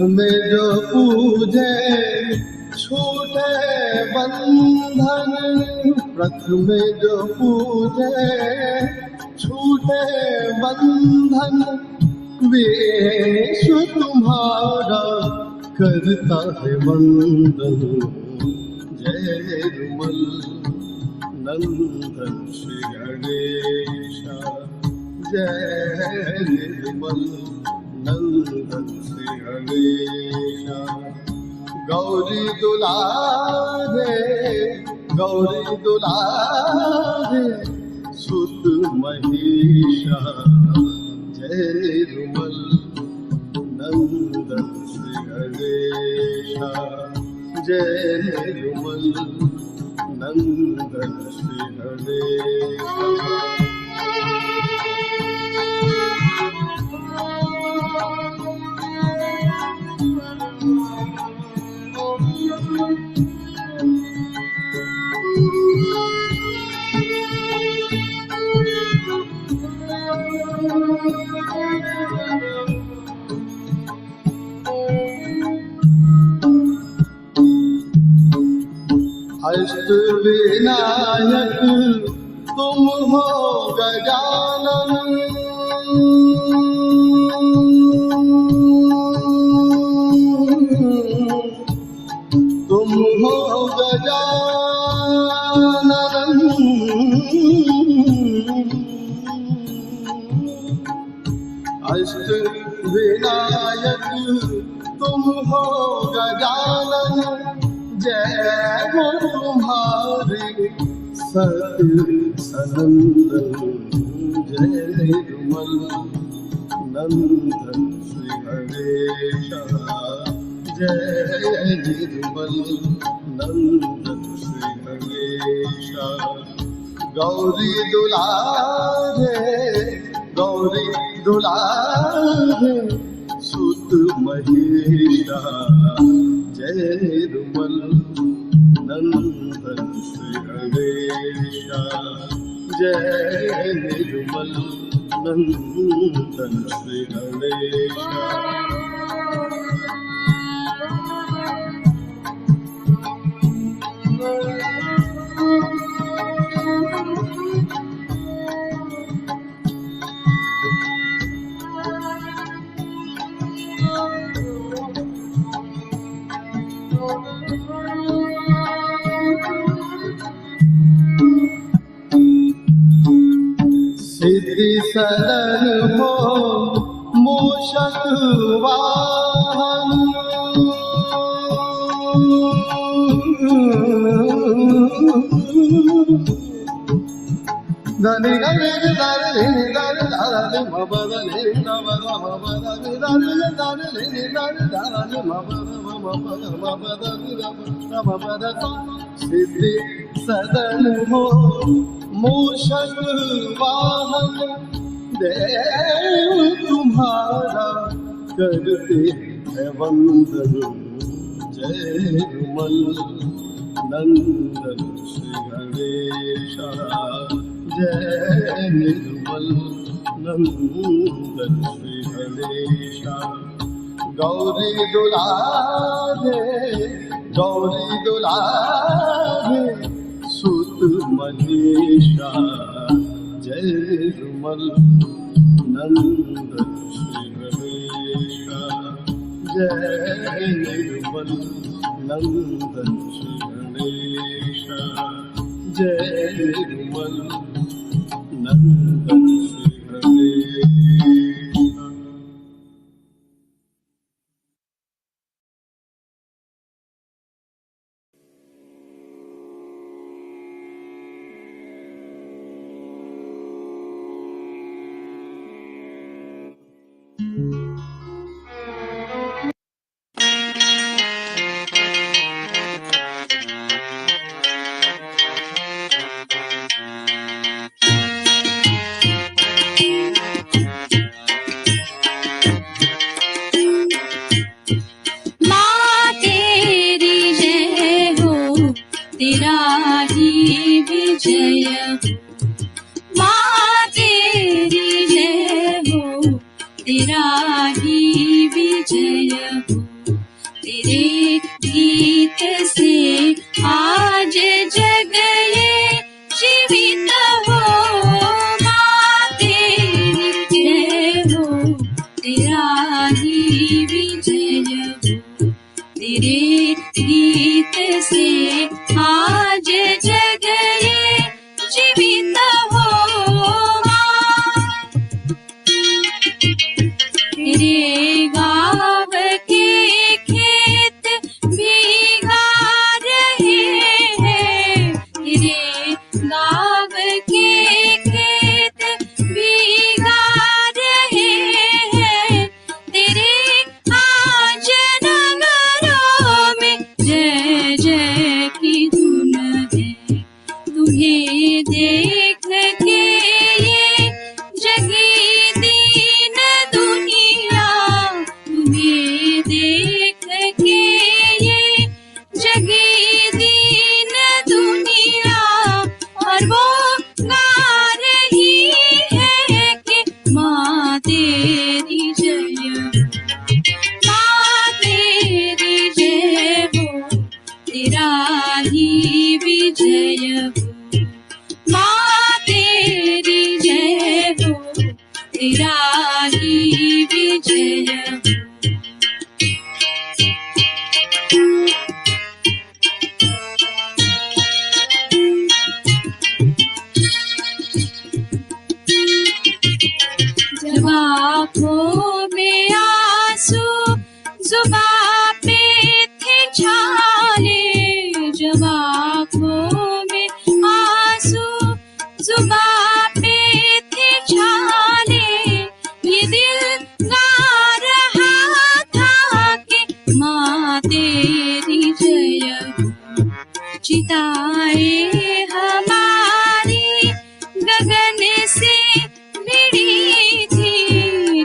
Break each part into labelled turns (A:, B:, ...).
A: में जो पूजे छूटे बंधन, व्रत में जो पूजे छूटे बंधन, विश्व तुम्हारा करता है वंदन। जय निर्मल नंदन श्री गणेश, जय निर्मल नंदन श्री गणेश। गौरी दुलारे, गौरी दुलारे सुत महिषा, जय निर्मल नंदन श्री गणेश, जय निर्मल नंदन श्री गणेश। अष्ट विनायक तुम हो गजानन, तुम हो गजानन। अष्ट विनायक तुम हो गजानन, जय हो तुम्हारी सत्य सनंदन। जय निर्मल नंदन श्री गणेश, जय निर्मल नंदन श्री गणेश। गौरी दुलारे, गौरी दुलारे सुत महिषा, जय निर्मल नंदन श्री गणेश, जय निर्मल नंदन श्री गणेश। सदन हो मूषक वाहन, धनी धनी धनी धनी धनी मबदनी नवद मबदनी धनी धनी धनी धनी मबदनी मबदनी सिद्धि सदन हो मूषक वाहन, देव तुम्हारा करते है वंदन, जय विमल नंदन श्री गणेशा, जय निर्मल नंदन श्री गणेशा। गौरी दुलारे गौरी दुलारे सुत मनीषा, जय निर्मल नंदन श्री गणेशा, जय निर्मल नंदन श्री गणेशा, जय निर्मल नंदन श्री गणेशा।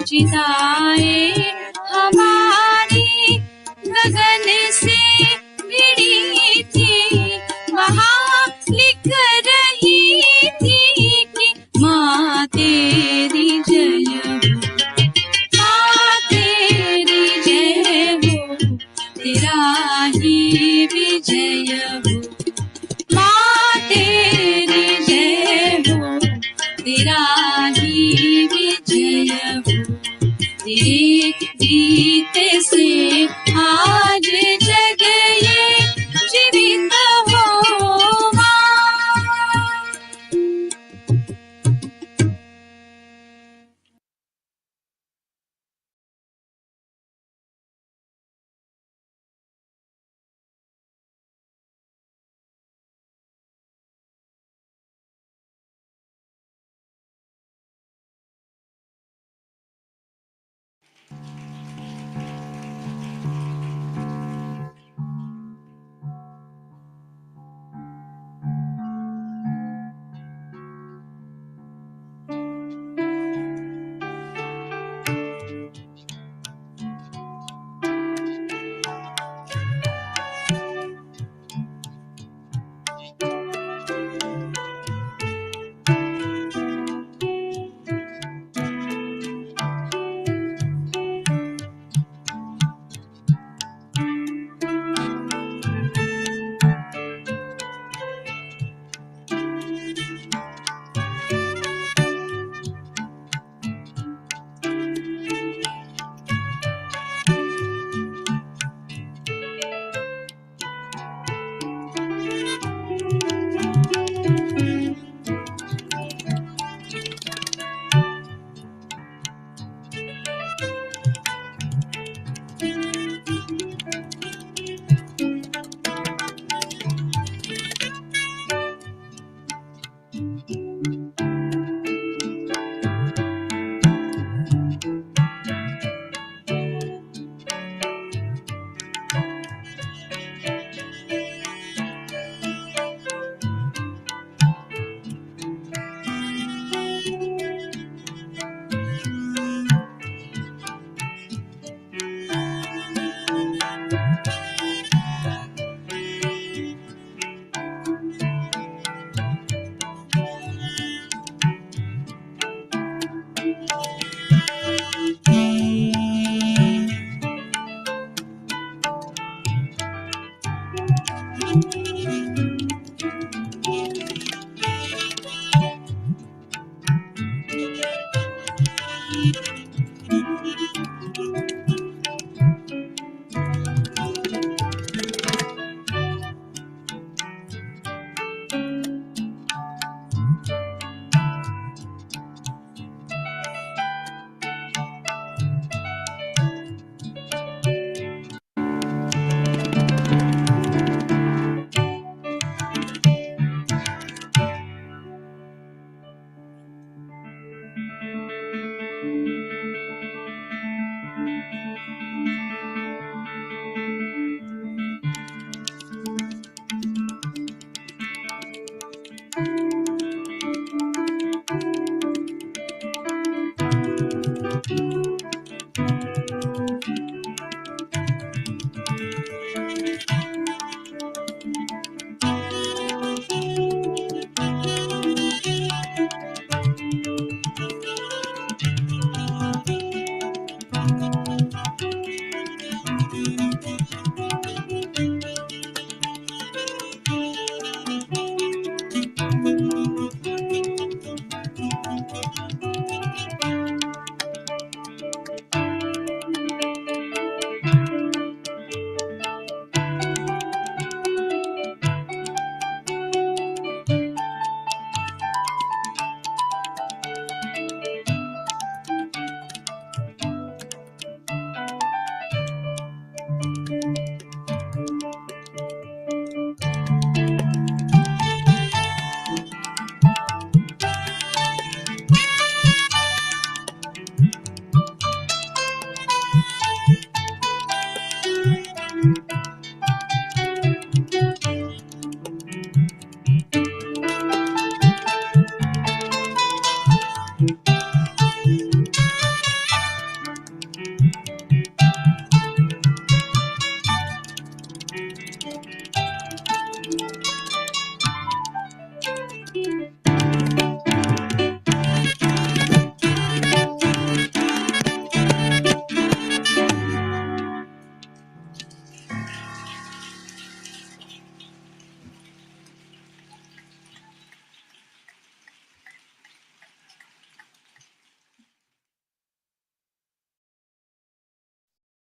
B: चिताएं हमारी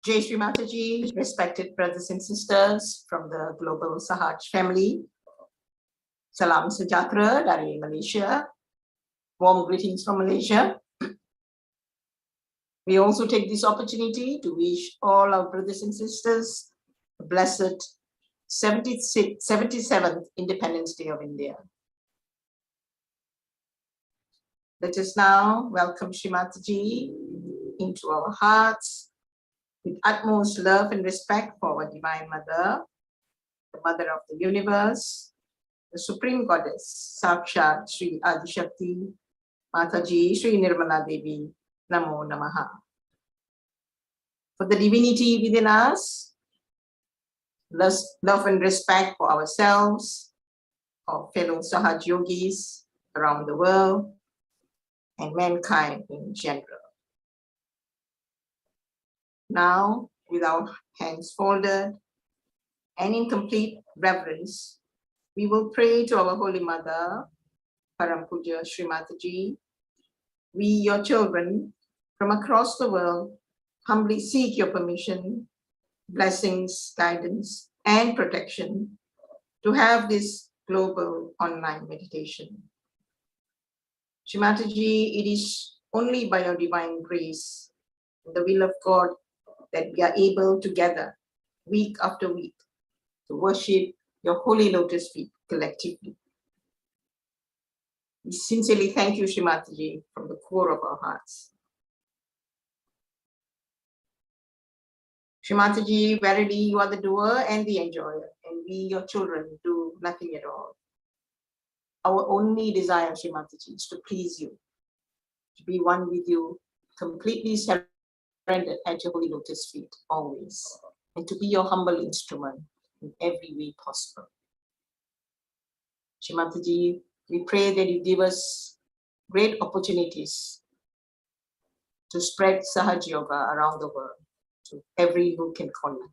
B: Jai Shri Mataji, respected brothers and sisters from the global Sahaj family. Salam sejahtera dari Malaysia. Warm greetings from Malaysia. We also take this opportunity to wish all our brothers and sisters a blessed 77th Independence Day of India. Let us now welcome Shri Mataji into our hearts with utmost love and respect for our Divine Mother, the Mother of the Universe, the Supreme Goddess, Sakshat Shri Adishakti Mataji Shri Nirmala Devi, Namo Namaha. For the divinity within us, love and respect for ourselves, our fellow Sahaja Yogis around the world, and mankind in general. Now, with our hands folded and in complete reverence, we will pray to our Holy Mother, Param Puja Shri Mataji. We, your children, from across the world, humbly seek your permission, blessings, guidance, and protection to have this global online meditation. Shri Mataji, it is only by your divine grace, the will of God, that we are able to gather week after week to worship your holy lotus feet collectively. We sincerely thank you, Shri Mataji, from the core of our hearts. Shri Mataji, verily you are the doer and the enjoyer, and we, your children, do nothing at all. Our only desire, Shri Mataji, is to please you, to be one with you, completely surrendered at your holy lotus feet always, and to be your humble instrument in every way possible. Shri Mataji, we pray that you give us great opportunities to spread Sahaja Yoga around the world, to every nook and corner.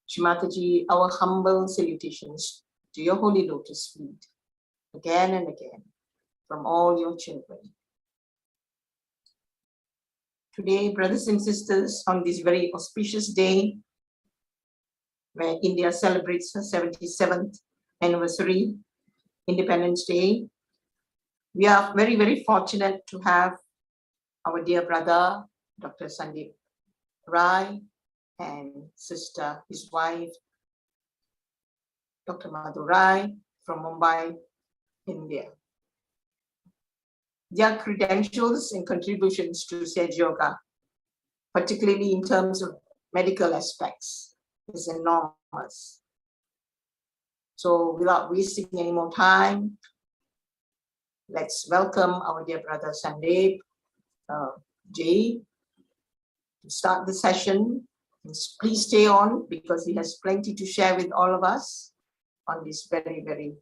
B: Shri Mataji, our humble salutations to your holy lotus feet, again and again, from all your children. Today, brothers and sisters, on this very auspicious day, where India celebrates her 77th anniversary, Independence Day, we are very, very fortunate to have our dear brother, Dr. Sandeep Rai, and sister, his wife, Dr. Madhu Rai from Mumbai, India. Their credentials and contributions to Sahaja Yoga, particularly in terms of medical aspects, is enormous. So without wasting any more time, let's welcome our dear brother Sandeep J to start the session. Please stay on because he has plenty to share with all of us on this very, very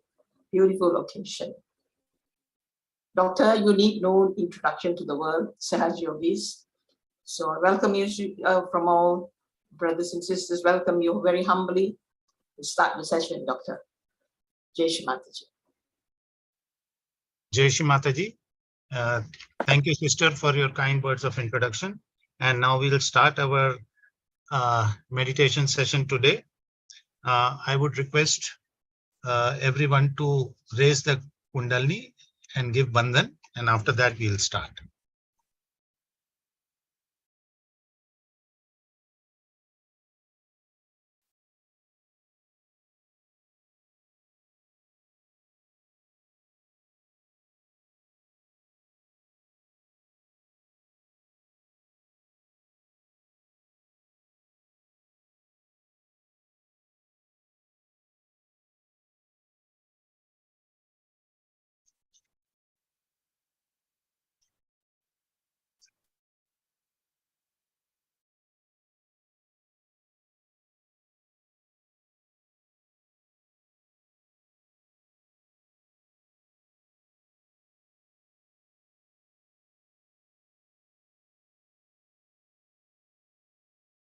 B: beautiful occasion. Doctor, you need no introduction to the world, Sahaja Yogis. So I welcome you from all brothers and sisters, welcome you very humbly to start the session, Doctor. Jai Shri Mataji.
C: Jai Shri Mataji. Thank you, sister, for your kind words of introduction. And now we'll start our meditation session today. I would request everyone to raise the Kundalini and give Bandhan, and after that we'll start.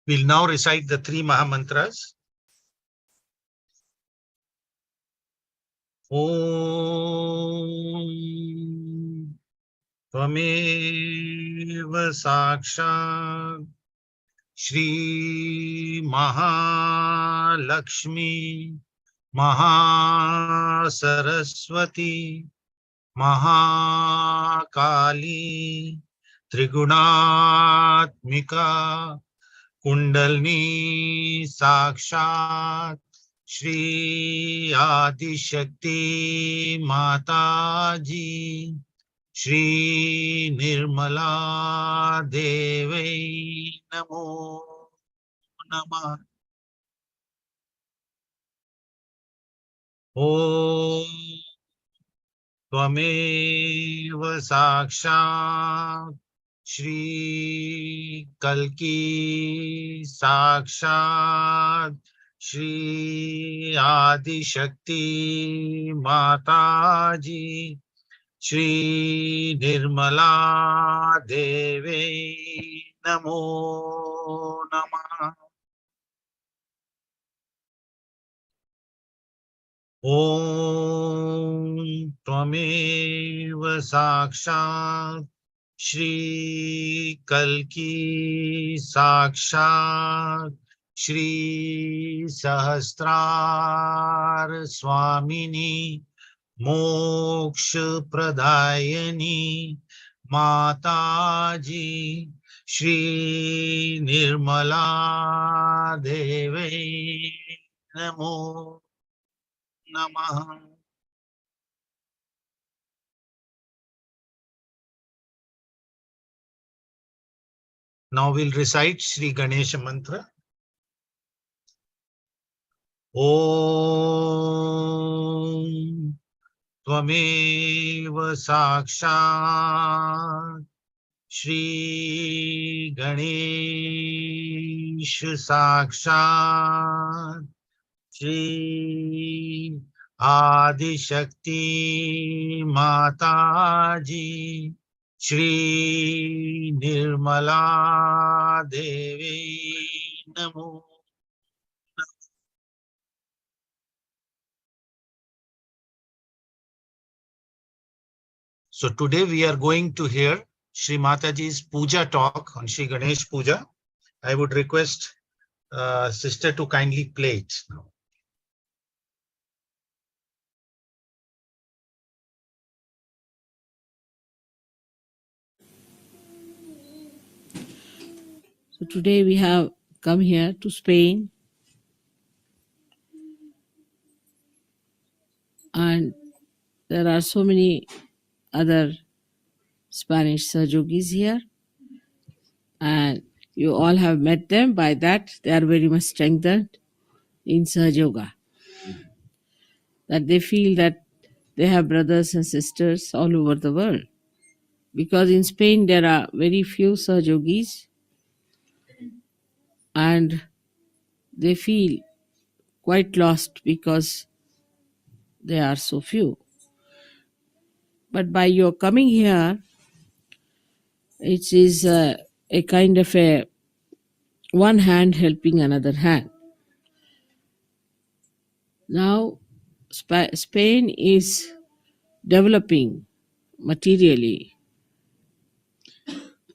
C: We'll now recite the three Mahamantras. Om त्वमेव साक्षात् श्री महालक्ष्मी महासरस्वती महाकाली त्रिगुणात्मिका कुंडलनी साक्षात् श्री आदिशक्ति माताजी श्री निर्मला देवै नमो नमः। ओम त्वमेव साक्षात् श्री कल्की साक्षात् श्री आदिशक्ति माताजी श्री निर्मला देवे नमो नमः। ओम त्वमेव साक्षात् श्री कल्की साक्षात् श्री सहस्रार स्वामिनी मोक्ष प्रदायिनी माताजी श्री निर्मला देवे नमो नमः। Now we'll recite Shri Ganesha mantra. Om Tvameva Sakshat Shri Ganesha Sakshat Shri Adishakti Mataji Shri Nirmala Devi Namo. So today we are going to hear Shri Mataji's Puja talk on Shri Ganesh Puja. I would request sister to kindly play it now.
D: So today we have come here to Spain, and there are so many other Spanish Sahajis here, and you all have met them. By that, they are very much strengthened in Sahaja Yoga, that they feel that they have brothers and sisters all over the world. Because in Spain there are very few Sahajogis, and they feel quite lost because they are so few. But by your coming here, it is a kind of a one hand helping another hand. Now, Spain is developing materially,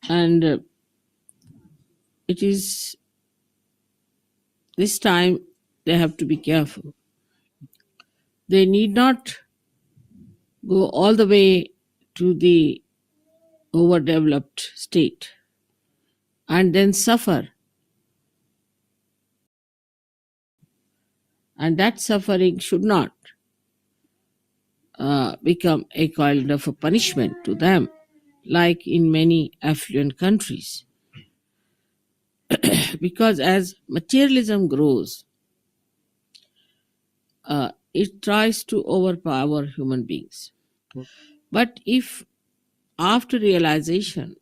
D: and it is this time they have to be careful. They need not go all the way to the overdeveloped state and then suffer. And that suffering should not become a kind of a punishment to them, like in many affluent countries. Because as materialism grows, it tries to overpower human beings. But if after realization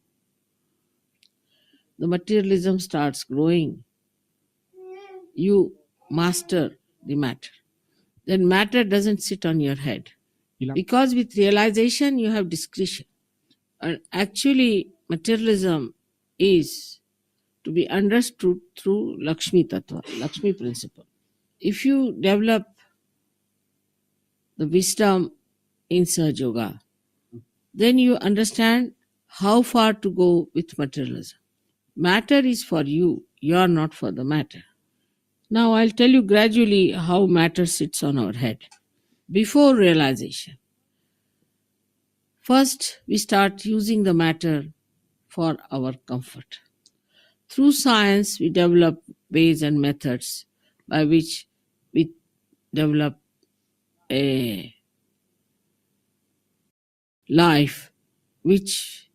D: the materialism starts growing, you master the matter, then matter doesn't sit on your head. Because with realization you have discretion. And actually materialism is to be understood through Lakshmi Tattva, Lakshmi principle. If you develop the wisdom in Sahaja Yoga, then you understand how far to go with materialism. Matter is for you, you are not for the matter. Now I'll tell you gradually how matter sits on our head before realization. First, we start using the matter for our comfort. Through science, we develop ways and methods by which we develop a life which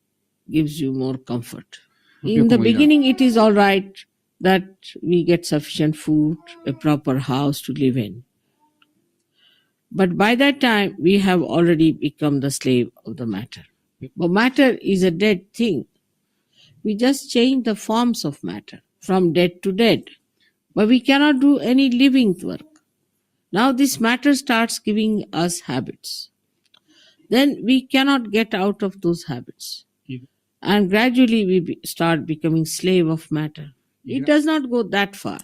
D: gives you more comfort. In the beginning, it is all right that we get sufficient food, a proper house to live in. But by that time, we have already become the slave of the matter. But matter is a dead thing. We just change the forms of matter from dead to dead. But we cannot do any living work. Now this matter starts giving us habits. Then we cannot get out of those habits. And gradually we start becoming slave of matter. It does not go that far.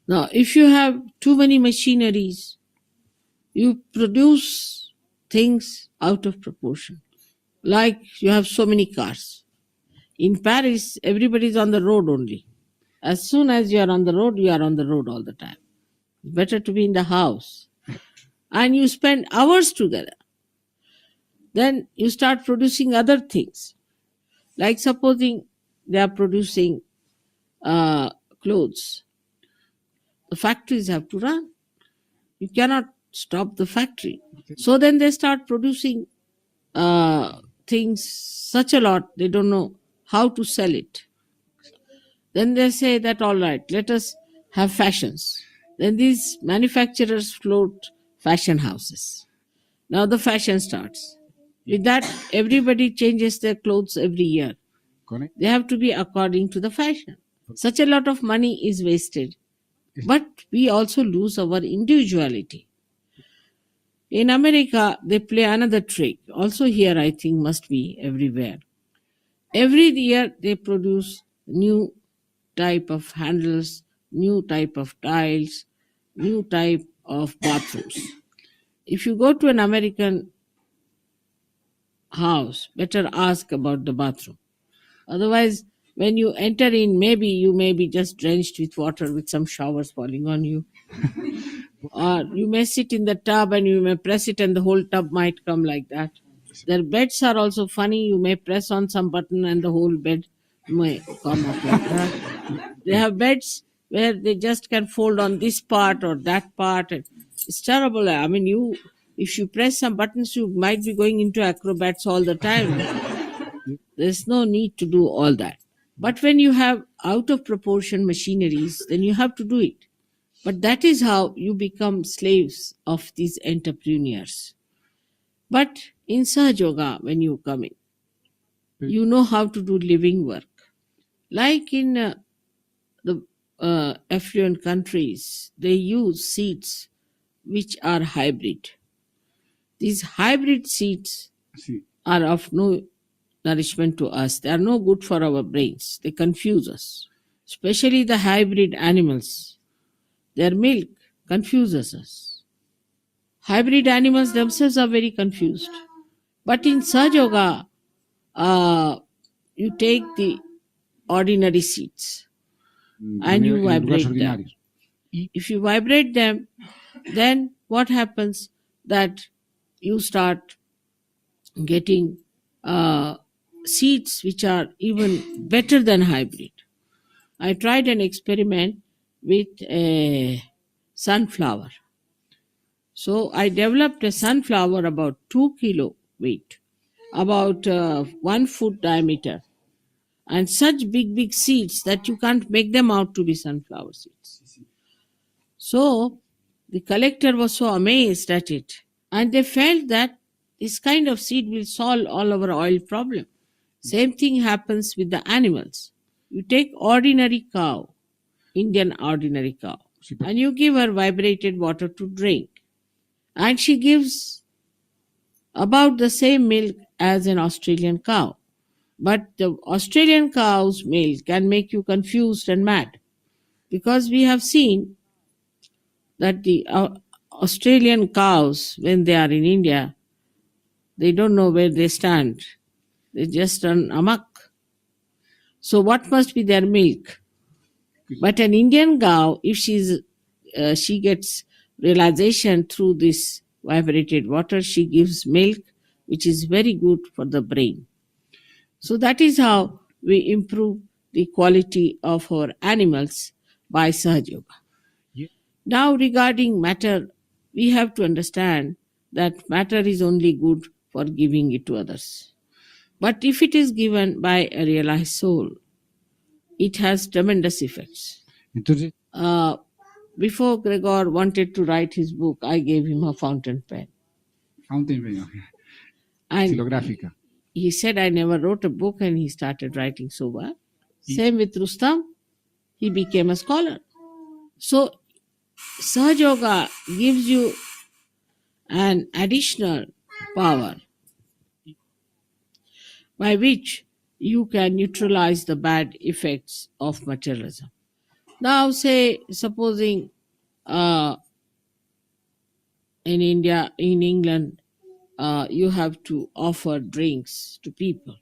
D: Now, if you have too many machineries, you produce things out of proportion. Like you have so many cars. In Paris, everybody is on the road only. As soon as you are on the road, you are on the road all the time. It's better to be in the house. And you spend hours together. Then you start producing other things. Like supposing they are producing clothes. The factories have to run. You cannot stop the factory. So then they start producing things such a lot, they don't know how to sell it. Then they say that all right, let us have fashions. Then these manufacturers float fashion houses. Now the fashion starts. With that, everybody changes their clothes every year. They have to be according to the fashion. Such a lot of money is wasted. But we also lose our individuality. In America, they play another trick. Also here, I think, must be everywhere. Every year, they produce new type of handles, new type of tiles, new type of bathrooms. If you go to an American house, better ask about the bathroom. Otherwise, when you enter in, maybe you may be just drenched with water with some showers falling on you. Or you may sit in the tub and you may press it and the whole tub might come like that. Their beds are also funny. You may press on some button and the whole bed may come up like that. They have beds where they just can fold on this part or that part. It's terrible. I mean, if you press some buttons, you might be going into acrobats all the time. There's no need to do all that. But when you have out of proportion machineries, then you have to do it. But that is how you become slaves of these entrepreneurs. But in Sahaja Yoga, when you come in, you know how to do living work. Like in the affluent countries, they use seeds which are hybrid. These hybrid seeds are of no nourishment to us. They are no good for our brains. They confuse us. Especially the hybrid animals. Their milk confuses us. Hybrid animals themselves are very confused. But in Sahaja Yoga, you take the ordinary seeds and you vibrate them. If you vibrate them, then what happens? That you start getting seeds which are even better than hybrid. I tried an experiment with a sunflower. So I developed a sunflower about 2 kilo weight, about 1 foot diameter, and such big seeds that you can't make them out to be sunflower seeds. So the collector was so amazed at it, and they felt that this kind of seed will solve all our oil problem. Same thing happens with the animals. You take ordinary cow, Indian ordinary cow, and you give her vibrated water to drink. And she gives about the same milk as an Australian cow. But the Australian cow's milk can make you confused and mad. Because we have seen that the Australian cows, when they are in India, they don't know where they stand. They just run amok. So what must be their milk? But an Indian cow, if she gets realization through this vibrated water, she gives milk, which is very good for the brain. So that is how we improve the quality of our animals by Sahaja Yoga. Now regarding matter, we have to understand that matter is only good for giving it to others. But if it is given by a realized soul, it has tremendous effects. Before Gregor wanted to write his book, I gave him a fountain pen.
A: Fountain pen.
D: And
A: Silográfica.
D: he said, I never wrote a book, and he started writing so well. Same with Rustam, he became a scholar. So Sahaja Yoga gives you an additional power by which you can neutralize the bad effects of materialism. Now, say, supposing in India, in England, you have to offer drinks to people.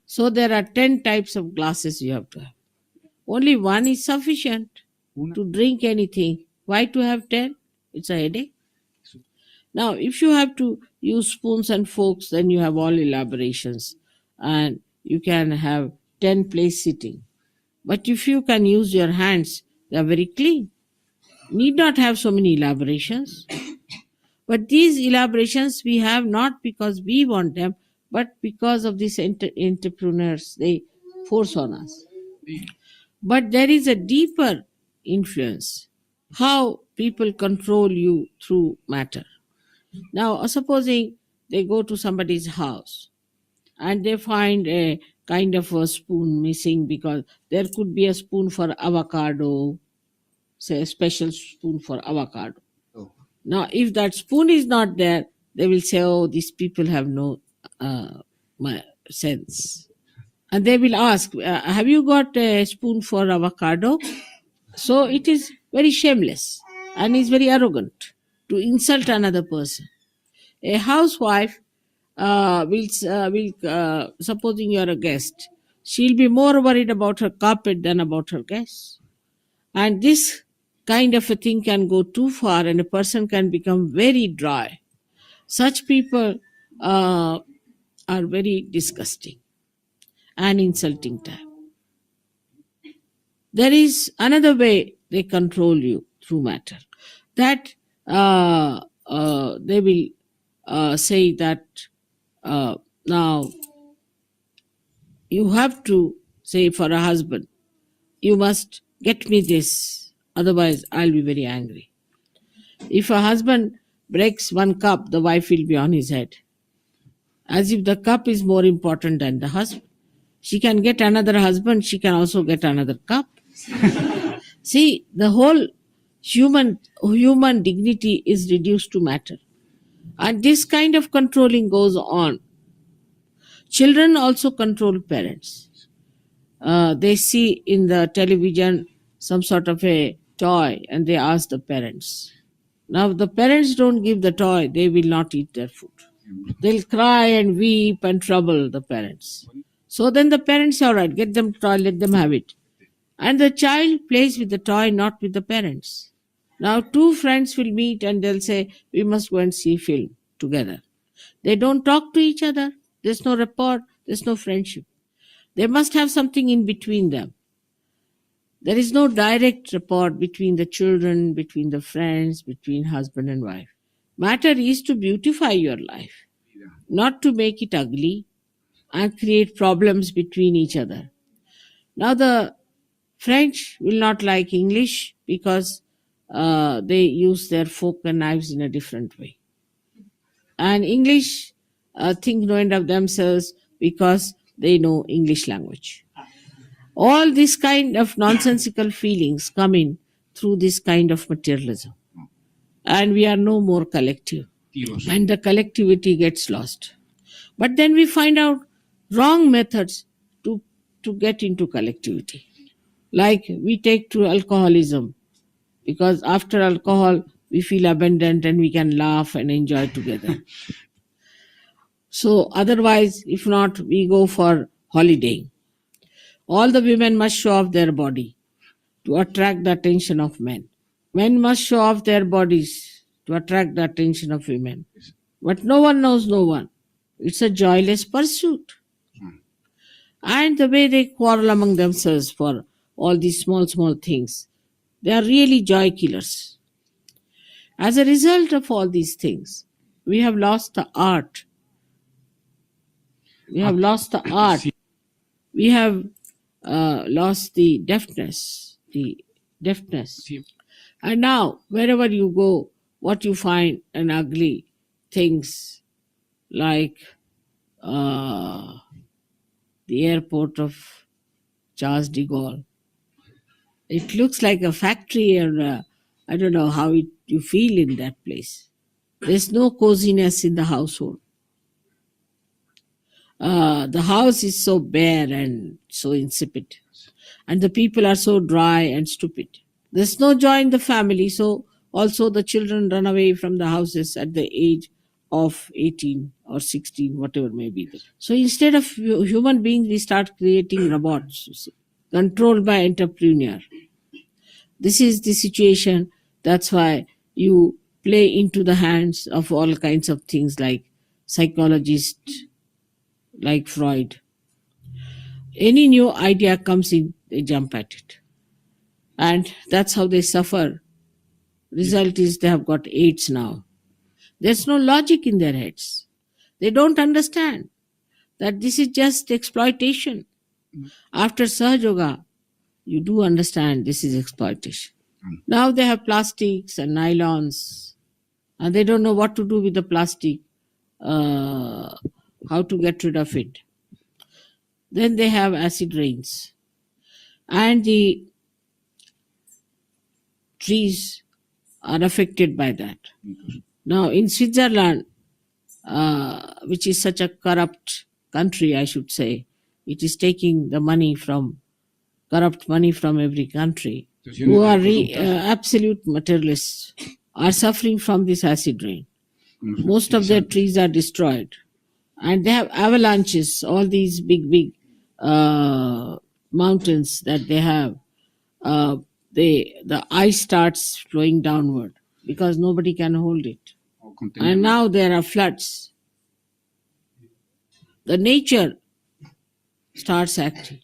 D: So there are 10 types of glasses you have to have. Only one is sufficient to drink anything. Why to have 10? It's a headache. Now, if you have to use spoons and forks, then you have all elaborations, and you can have 10 place sitting. But if you can use your hands, they are very clean. Need not have so many elaborations. But these elaborations we have not because we want them, but because of these entrepreneurs. They force on us. But there is a deeper influence, how people control you through matter. Now, supposing they go to somebody's house and they find a kind of a spoon missing, because there could be a spoon for avocado, say a special spoon for avocado.
A: Oh.
D: Now, if that spoon is not there, they will say, oh, these people have no sense. And they will ask, have you got a spoon for avocado? So it is very shameless and is very arrogant to insult another person. A housewife supposing you are a guest, she'll be more worried about her carpet than about her guests. And this kind of a thing can go too far, and a person can become very dry. Such people are very disgusting and insulting type. There is another way they control you through matter. That they will say that now you have to say for a husband, you must get me this, otherwise I'll be very angry. If a husband breaks one cup, the wife will be on his head, as if the cup is more important than the husband. She can get another husband, she can also get another cup. See, the whole human dignity is reduced to matter. And this kind of controlling goes on. Children also control parents. They see in the television some sort of a toy and they ask the parents. Now, if the parents don't give the toy, they will not eat their food. They'll cry and weep and trouble the parents. So then the parents say, all right, get them toy, let them have it. And the child plays with the toy, not with the parents. Now, two friends will meet and they'll say, we must go and see film together. They don't talk to each other. There's no rapport. There's no friendship. They must have something in between them. There is no direct rapport between the children, between the friends, between husband and wife. Matter is to beautify your life, not to make it ugly and create problems between each other. Now, the French will not like English because they use their fork and knives in a different way. And English think no end of themselves because they know English language. All this kind of nonsensical feelings come in through this kind of materialism. And we are no more collective. And the collectivity gets lost. But then we find out wrong methods to get into collectivity. Like we take to alcoholism, because after alcohol we feel abundant and we can laugh and enjoy together. So otherwise, if not, we go for holidaying. All the women must show off their body to attract the attention of men. Men must show off their bodies to attract the attention of women. But no one knows no one. It's a joyless pursuit. And the way they quarrel among themselves for all these small, small things, they are really joy killers. As a result of all these things, we have lost the art. We have lost the art. We have lost the deafness. And now, wherever you go, what you find an ugly things like the airport of Charles de Gaulle. It looks like a factory, or I don't know how you feel in that place. There's no coziness in the household. The house is so bare and so insipid, and the people are so dry and stupid. There's no joy in the family, so also the children run away from the houses at the age of 18 or 16, whatever may be. So instead of human beings, we start creating robots, you see, controlled by entrepreneur. This is the situation. That's why you play into the hands of all kinds of things like psychologists, like Freud. Any new idea comes in, they jump at it. And that's how they suffer. Result is they have got AIDS now. There's no logic in their heads. They don't understand that this is just exploitation. After Sahaja Yoga, you do understand this is exploitation. Now they have plastics and nylons, and they don't know what to do with the plastic, how to get rid of it. Then they have acid rains. And the trees are affected by that. Now in Switzerland, which is such a corrupt country, I should say, it is taking the money from, corrupt money from every country, who are absolute materialists, are suffering from this acid rain. Most of their trees are destroyed. And they have avalanches, all these big mountains that they have. The ice starts flowing downward because nobody can hold it. And now there are floods. The nature starts acting.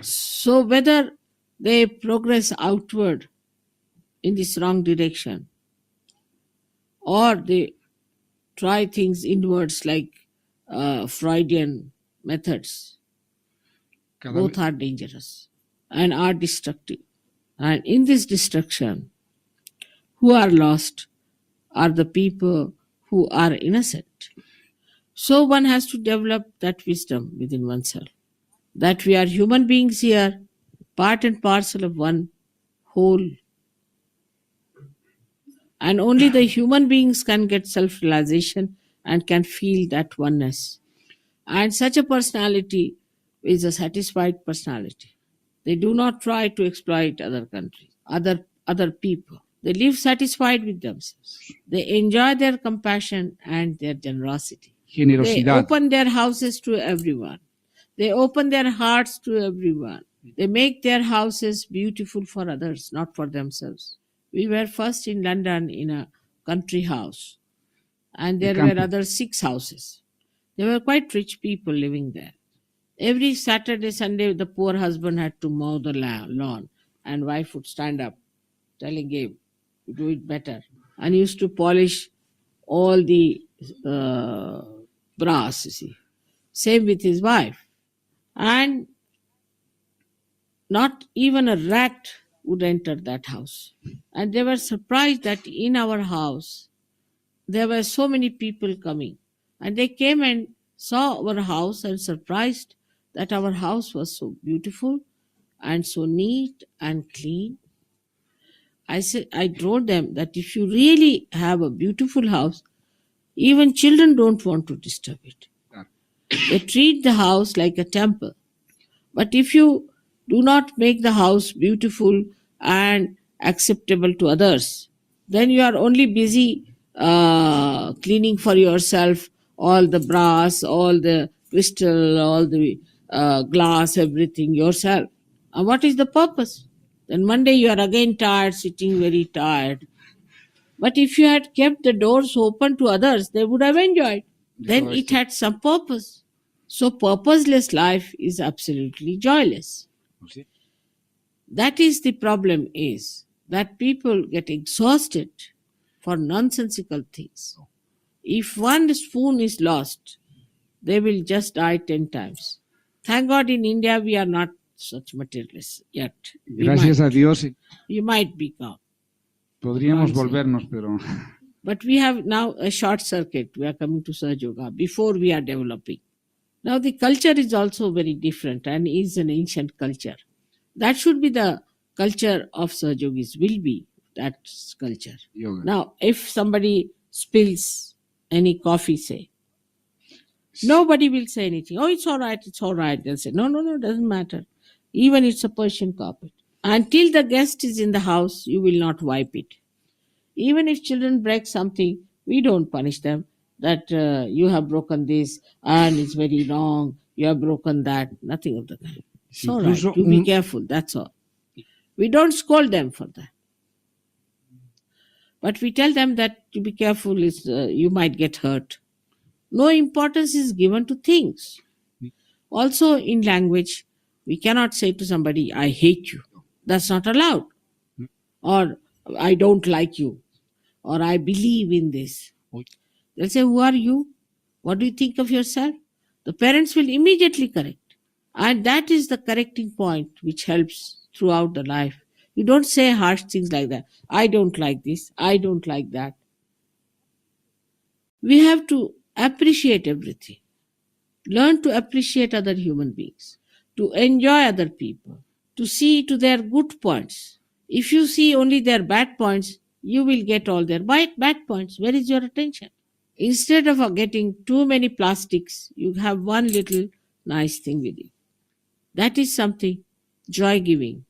D: So whether they progress outward in this wrong direction, or they try things inwards like Freudian methods, both are dangerous and are destructive. And in this destruction, who are lost are the people who are innocent. So one has to develop that wisdom within oneself, that we are human beings here, part and parcel of one whole. And only the human beings can get self-realization and can feel that oneness. And such a personality is a satisfied personality. They do not try to exploit other countries, other people. They live satisfied with themselves. They enjoy their compassion and their generosity. They open their houses to everyone. They open their hearts to everyone. They make their houses beautiful for others, not for themselves. We were first in London in a country house, and there were other 6 houses. They were quite rich people living there. Every Saturday, Sunday, the poor husband had to mow the lawn, and wife would stand up, telling him, "You do it better." And he used to polish all the brass, you see. Same with his wife. And not even a rat would enter that house. And they were surprised that in our house, there were so many people coming. And they came and saw our house and surprised that our house was so beautiful and so neat and clean. I told them that if you really have a beautiful house, even children don't want to disturb it. They treat the house like a temple. But if you do not make the house beautiful and acceptable to others, then you are only busy cleaning for yourself all the brass, all the crystal, all the glass, everything yourself. And what is the purpose? Then Monday you are again tired, sitting very tired. But if you had kept the doors open to others, they would have enjoyed. Then it had some purpose. So purposeless life is absolutely joyless. That is the problem, is that people get exhausted for nonsensical things. If one spoon is lost, they will just die 10 times. Thank God in India we are not such materialists yet.
E: Gracias a Dios.
D: We might become.
E: Podríamos
D: Once,
E: volvernos, pero
D: But we have now a short circuit. We are coming to Sahaja Yoga before we are developing. Now the culture is also very different and is an ancient culture. That should be the culture of Sahaja Yogis, will be that culture.
E: yoga.
D: Now, if somebody spills any coffee, say, nobody will say anything. Oh, it's all right, it's all right. They'll say, no, doesn't matter. Even it's a Persian carpet. Until the guest is in the house, you will not wipe it. Even if children break something, we don't punish them that you have broken this and it's very wrong, you have broken that. Nothing of the kind. It's all right. You be careful, that's all. We don't scold them for that. But we tell them that to be careful, is you might get hurt. No importance is given to things. Also in language, we cannot say to somebody, I hate you. That's not allowed. Or I don't like you. Or I believe in this. They'll say, who are you? What do you think of yourself? The parents will immediately correct. And that is the correcting point which helps throughout the life. You don't say harsh things like that. I don't like this. I don't like that. We have to appreciate everything. Learn to appreciate other human beings, to enjoy other people, to see to their good points. If you see only their bad points, you will get all their bad points. Where is your attention? Instead of getting too many plastics, you have one little nice thing with you. That is something joy-giving.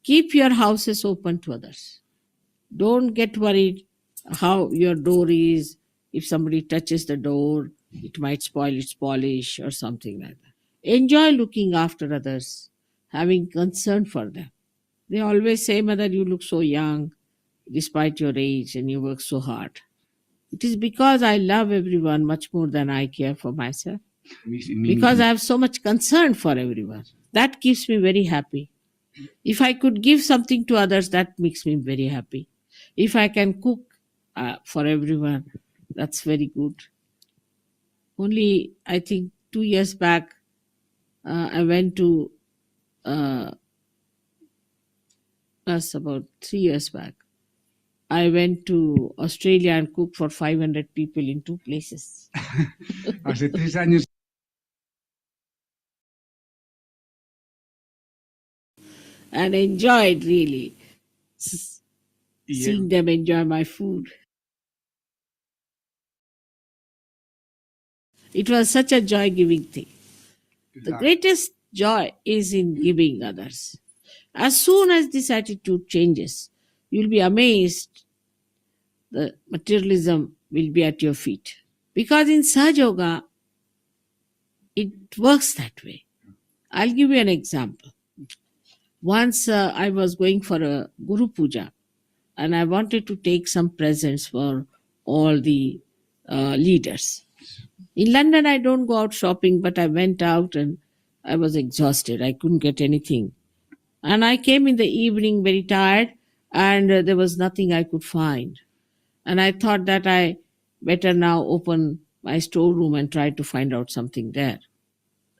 D: Keep your houses open to others. Don't get worried how your door is. If somebody touches the door, it might spoil its polish or something like that. Enjoy looking after others, having concern for them. They always say, Mother, you look so young despite your age and you work so hard. It is because I love everyone much more than I care for myself. Because I have so much concern for everyone. That keeps me very happy. If I could give something to others, that makes me very happy. If I can cook for everyone, that's very good. Only, I think 2 years back, I went to, that's about 3 years back, I went to Australia and cooked for 500 people in 2 places.
E: Hace 3 años.
D: And enjoyed really seeing them enjoy my food. It was such a joy-giving thing. The greatest joy is in giving others. As soon as this attitude changes, you'll be amazed. The materialism will be at your feet. Because in Sahaja Yoga, it works that way. I'll give you an example. Once I was going for a Guru Puja and I wanted to take some presents for all the leaders. In London, I don't go out shopping, but I went out and I was exhausted. I couldn't get anything. And I came in the evening very tired and there was nothing I could find. And I thought that I better now open my storeroom and try to find out something there.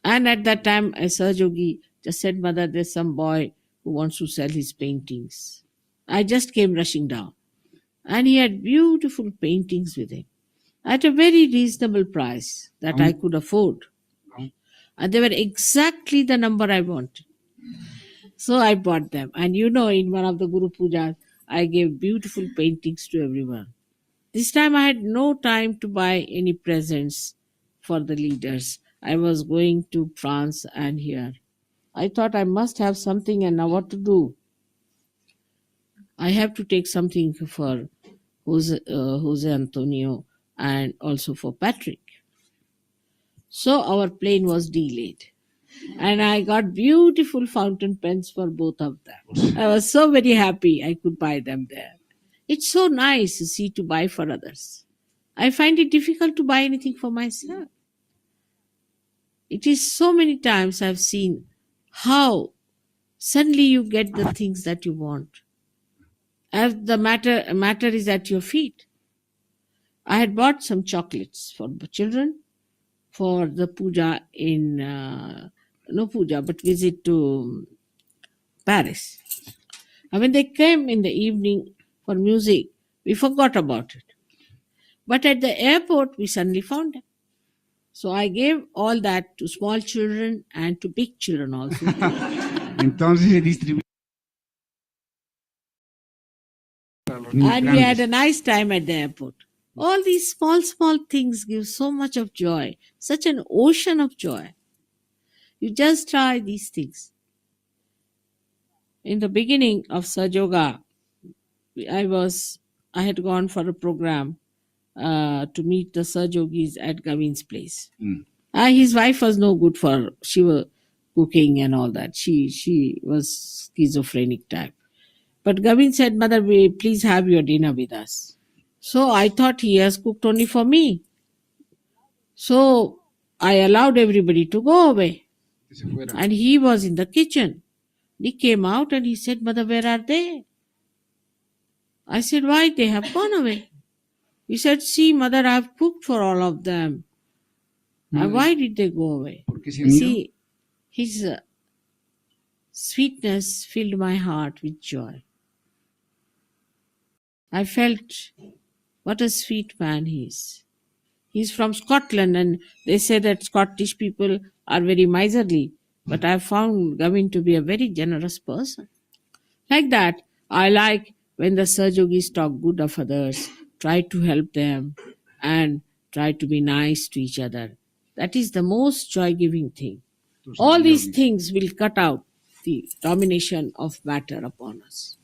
D: And at that time, a Sahaja Yogi just said, Mother, there's some boy who wants to sell his paintings. I just came rushing down. And he had beautiful paintings with him at a very reasonable price that I could afford. And they were exactly the number I wanted. So I bought them. And you know, in one of the Guru Pujas, I gave beautiful paintings to everyone. This time I had no time to buy any presents for the leaders. I was going to France and here. I thought I must have something, and now what to do? I have to take something for Jose Antonio and also for Patrick. So our plane was delayed. And I got beautiful fountain pens for both of them. I was so very happy I could buy them there. It's so nice, to buy for others. I find it difficult to buy anything for myself. It is so many times I've seen how suddenly you get the things that you want. As the matter is at your feet. I had bought some chocolates for the children for the puja in, no puja, but visit to Paris. And when they came in the evening for music, we forgot about it. But at the airport, we suddenly found them. So I gave all that to small children and to big children also.
E: Entonces se distribuye para los niños
D: And we had
E: grandes.
D: a nice time at the airport. All these small, small things give so much of joy, such an ocean of joy. You just try these things. In the beginning of Sahaja Yoga, I had gone for a program to meet the Yogis at Gavin's place. His wife was no good for, she was cooking and all that. She was schizophrenic type. But Gavin said, Mother, please have your dinner with us. So I thought he has cooked only for me. So I allowed everybody to go away. And he was in the kitchen. He came out and he said, Mother, where are they? I said, why? They have gone away. He said, see, Mother, I have cooked for all of them. And why did they go away? You see, his sweetness filled my heart with joy. I felt what a sweet man he is. He's from Scotland, and they say that Scottish people are very miserly. But I found Gavin to be a very generous person. Like that, I like when the Sahajis talk good of others, try to help them, and try to be nice to each other. That is the most joy-giving thing. All these things will cut out the domination of matter upon us.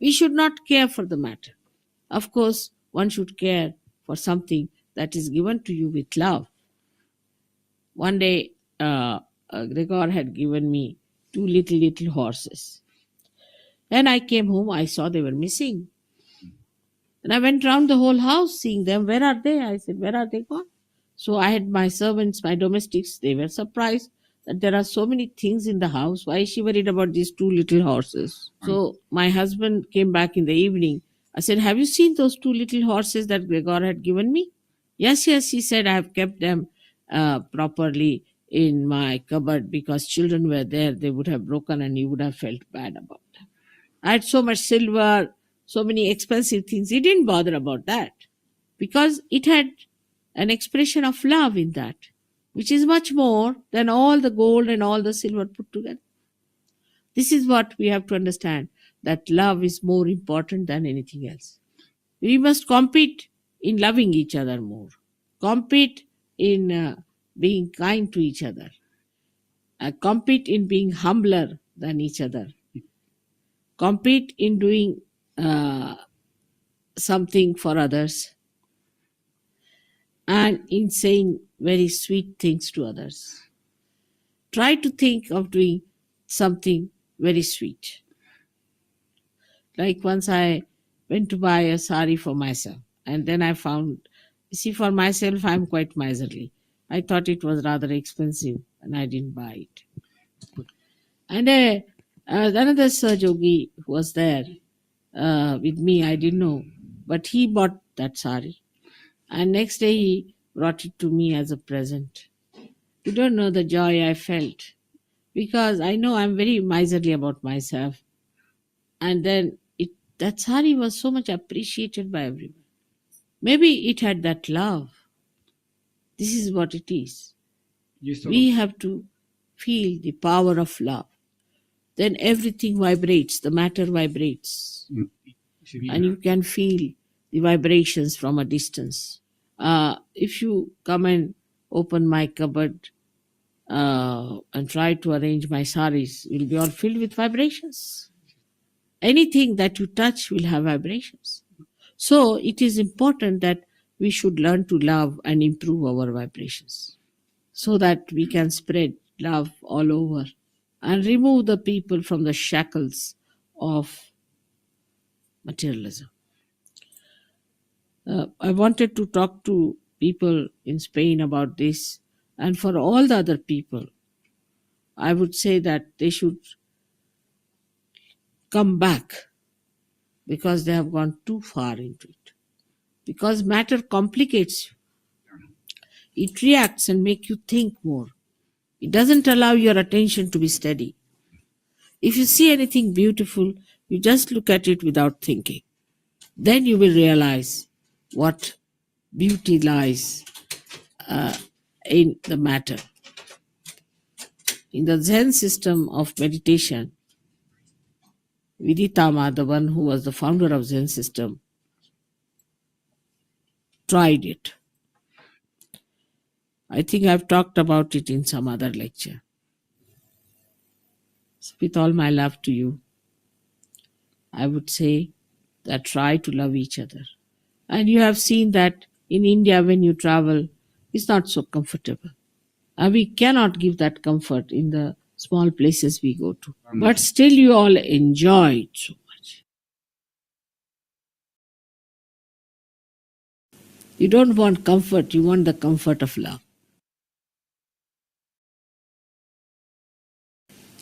D: We should not care for the matter. Of course, one should care for something that is given to you with love. One day, Gregor had given me 2 little horses. When I came home, I saw they were missing. And I went round the whole house seeing them. Where are they? I said, where are they gone? So I had my servants, my domestics, they were surprised that there are so many things in the house. Why is she worried about these 2 little horses? So my husband came back in the evening. I said, have you seen those 2 little horses that Gregor had given me? Yes, he said, I have kept them properly in my cupboard because children were there. They would have broken and you would have felt bad about them. I had so much silver, so many expensive things. He didn't bother about that because it had an expression of love in that, which is much more than all the gold and all the silver put together. This is what we have to understand, that love is more important than anything else. We must compete in loving each other more, compete in being kind to each other, compete in being humbler than each other, compete in doing something for others, and in saying very sweet things to others. Try to think of doing something very sweet. Like once I went to buy a sari for myself, and then I found, for myself, I'm quite miserly. I thought it was rather expensive, and I didn't buy it. And another Sahaja Yogi was there with me, I didn't know, but he bought that sari. And next day he brought it to me as a present. You don't know the joy I felt, because I know I'm very miserly about myself. And then that sari was so much appreciated by everyone. Maybe it had that love. This is what it is. We have to feel the power of love. Then everything vibrates, the matter vibrates. And you can feel the vibrations from a distance. If you come and open my cupboard and try to arrange my saris, will be all filled with vibrations. Anything that you touch will have vibrations. So it is important that we should learn to love and improve our vibrations. so that we can spread love all over and remove the people from the shackles of materialism. I wanted to talk to people in Spain about this, and for all the other people, I would say that they should come back because they have gone too far into it. Because matter complicates you. It reacts and makes you think more. It doesn't allow your attention to be steady. If you see anything beautiful, you just look at it without thinking. Then you will realize what beauty lies in the matter. In the Zen system of meditation, Viditama, the one who was the founder of Zen system, tried it. I think I've talked about it in some other lecture. So with all my love to you, I would say that try to love each other. And you have seen that in India when you travel, it's not so comfortable. And we cannot give that comfort in the small places we go to. But still you all enjoy it so much. You don't want comfort, you want the comfort of love.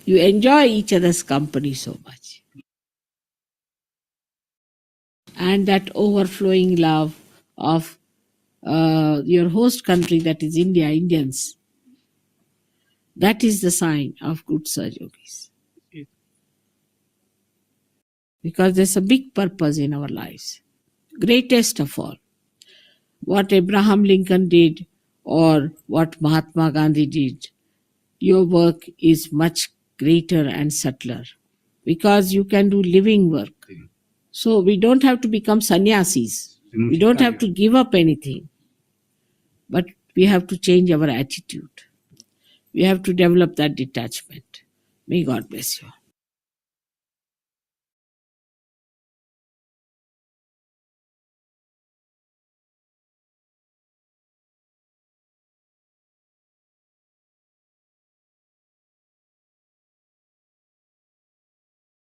D: You enjoy each other's company so much. And that overflowing love of your host country, that is India, Indians, that is the sign of good Sahajis. Because there's a big purpose in our lives. Greatest of all. What Abraham Lincoln did or what Mahatma Gandhi did, your work is much greater and subtler. Because you can do living work. So we don't have to become sannyasis. We don't have to give up anything. But we have to change our attitude. We have to develop that detachment. May God bless you.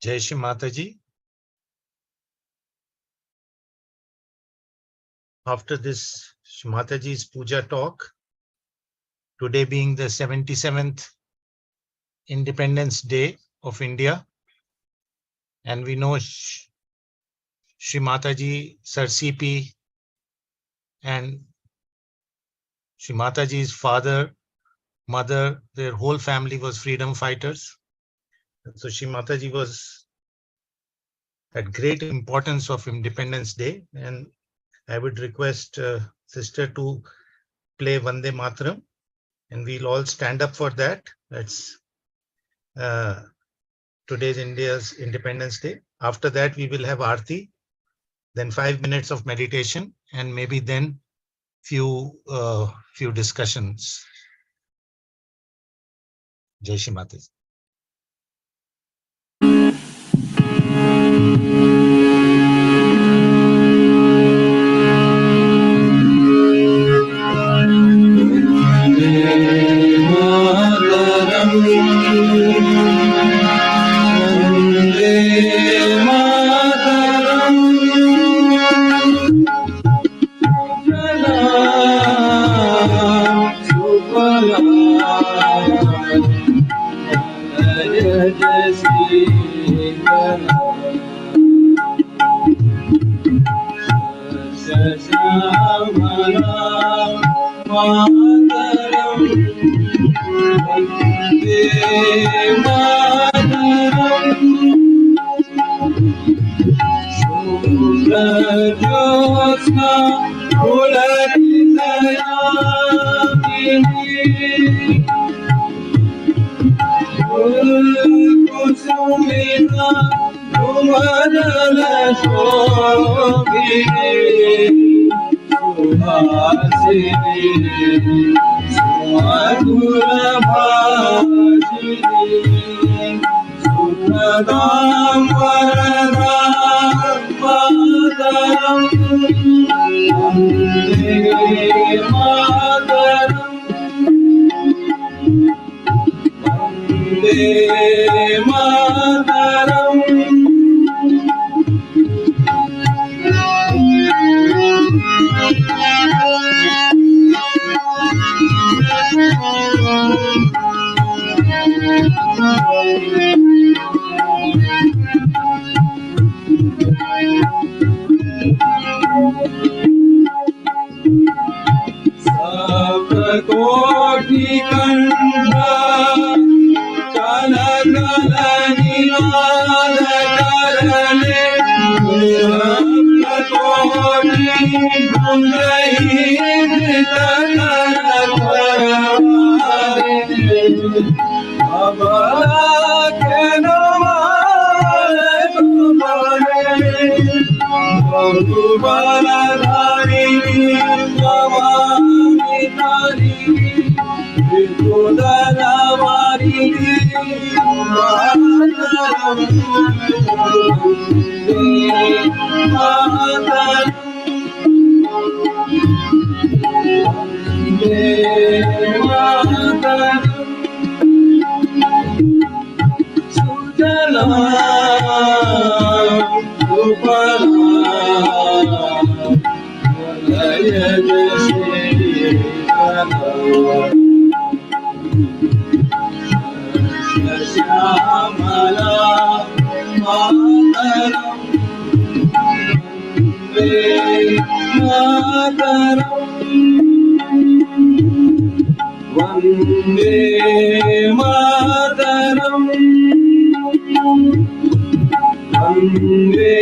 C: Jai Shri Mataji. After this Shri Mataji's Puja talk, today being the 77th Independence Day of India, and we know Shri Mataji, Sir CP, and Shri Mataji's father, mother, their whole family was freedom fighters. So Shri Mataji was at great importance of Independence Day, and I would request sister to play Vande Mataram, and we'll all stand up for that. That's today's India's Independence Day. After that, we will have Aarti, then 5 minutes of meditation, and maybe then few discussions. Jai Shri Mataji.
A: मातरम। सप्तकोटि कंठ कल कल निनाद करले, सप्तकोटि गुणहीन Vande Mataram, Vande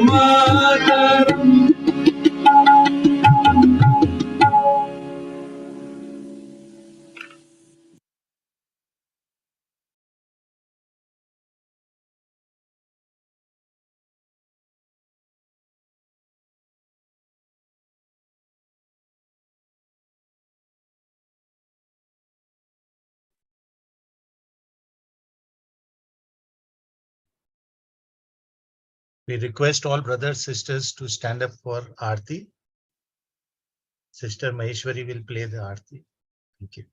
A: Mataram.
C: We request all brothers, sisters to stand up for Aarti. Sister Maheshwari will play the Aarti. Thank you.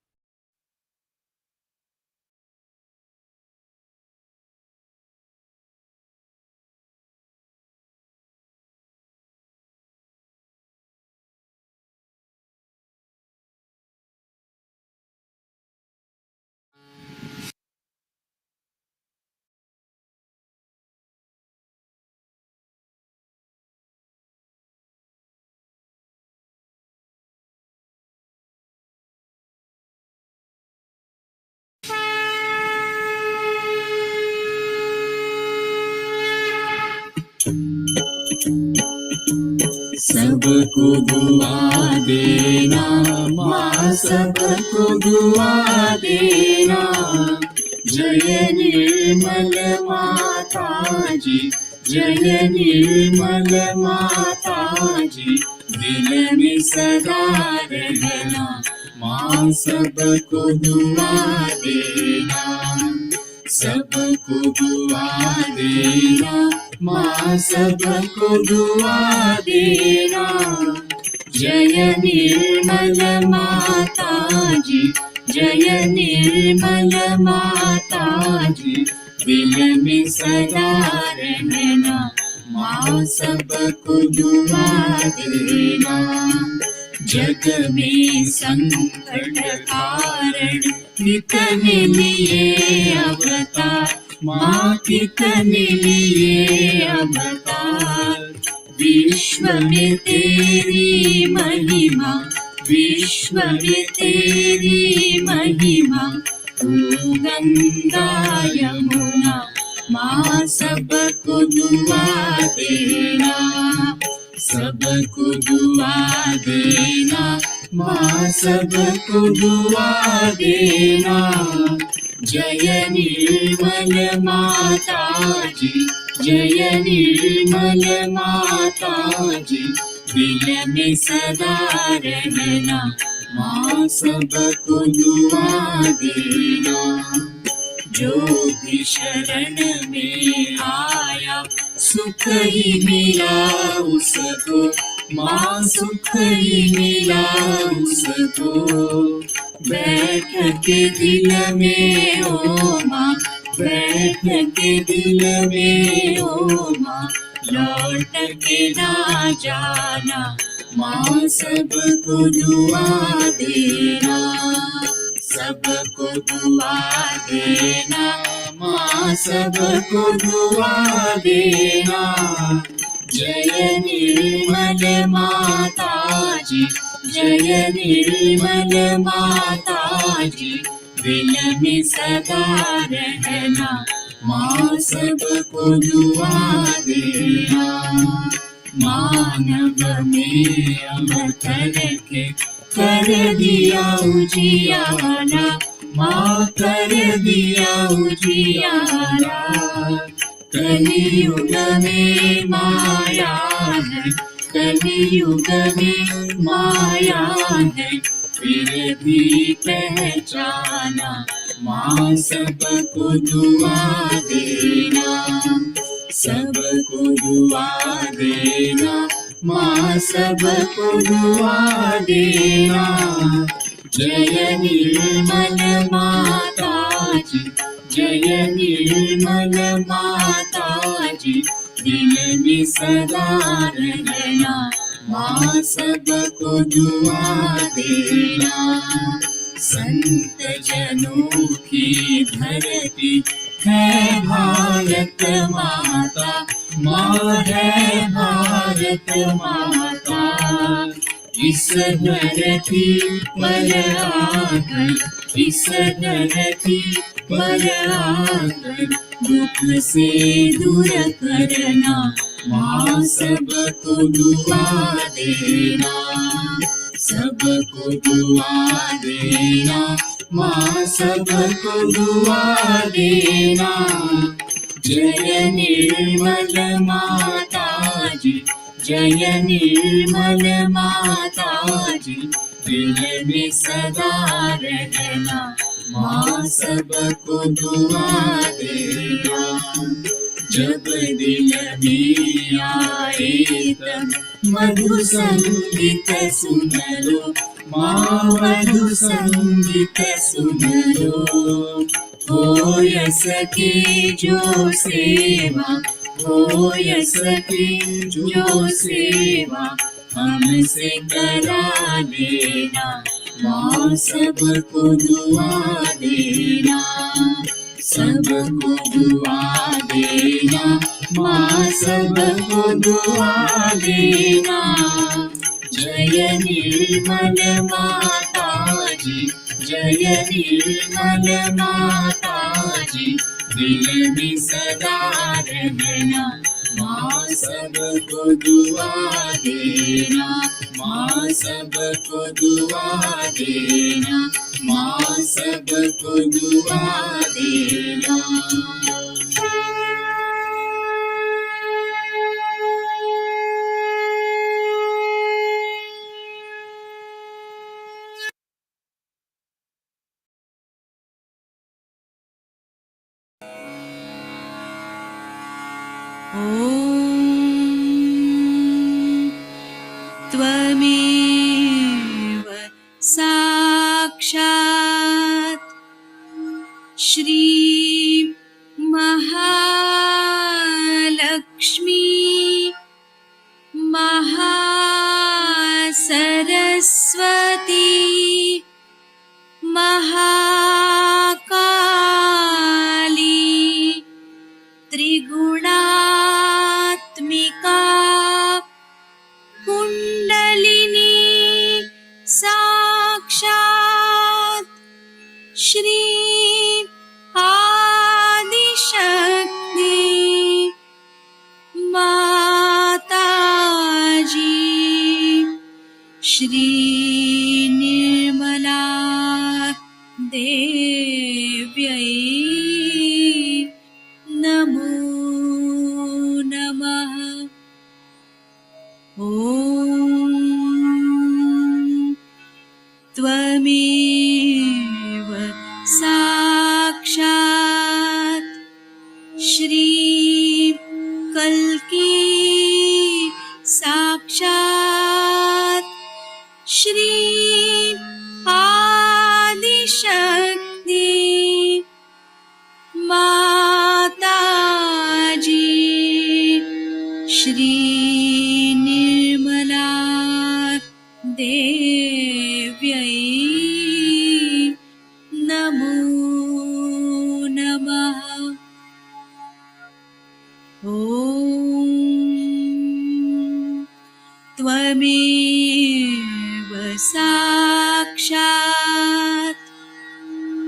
F: सबको दुआ देना माँ, सबको दुआ देना। जय निर्मल माता जी, जय निर्मल माता जी। दिल में सदा रहना माँ, सबको दुआ देना, सबको दुआ देना माँ, सबको दुआ देना। जय निर्मल माता जी, जय निर्मल माता जी। दिल में सदा रहना माँ, सबको दुआ देना। जग में संकट कारण कितने लिए अवतार माँ, कितने लिए अवतार। विश्व में तेरी महिमा, विश्व में तेरी महिमा। तू गंगा यमुना माँ, सबको दुआ देना, सबको दुआ देना माँ, सबको दुआ देना। जय निर्मल माता जी, जय निर्मल माता जी। दिल में सदा रहना माँ, सबको दुआ देना। जो भी शरण में आया सुख ही मिला उसको, माँ सुख ही मिला उसको। बैठ के दिल में ओ माँ, बैठ के दिल में ओ माँ, लौट के ना जाना, माँ सबको दुआ देना, सबको दुआ देना, माँ सबको दुआ देना। जय निर्मल माता जी, जय निर्मल माता जी, दिल में सदा रहना, माँ सबको दुआ देना। मानव में अवतर के कर दिया उजियारा, माँ कर दिया उजियारा। कलियुग में माया है, कलियुग में माया है, फिर भी पहचाना, माँ सबको दुआ देना, सबको दुआ देना, माँ सबको दुआ देना। जय निर्मल माता जी, जय निर्मल माता जी, दिल में सदा रहना, माँ सबको दुआ देना। संत जनों की धरती है भारत माता, माँ है भारत माता। इस धरती पर आकर, इस धरती पर आकर, दुख से दूर करना, माँ सबको दुआ देना, सबको दुआ देना, माँ सबको दुआ देना। जय निर्मल माता जी, जय निर्मल माता जी, दिल में सदा रहना, माँ सबको दुआ देना। जब दिल में आए तब मधु संगीत सुन लो, माँ मधु संगीत सुन लो। हो सके जो सेवा, हो सके जो सेवा, हमसे करा देना, माँ सबको दुआ देना, सबको दुआ देना, माँ सबको दुआ देना। जय निर्मल माता जी, जय निर्मल माता जी, दिल में सदा रहना, माँ सबको दुआ देना, माँ सबको दुआ देना, माँ सबको दुआ देना।
G: ॐ त्वमेव साक्षात् श्री महालक्ष्मी महासरस्वती महाकाली त्रिगुणात्मिका कुण्डलिनी साक्षात् श्री आदिशक्ति माताजी श्री निर्मला देव्यै नमो नमः। ॐ त्वमेव साक्षात् श्री कल्की साक्षात् Shri Nirmala Devyai Namo Namaha. Om Tvameva Sakshat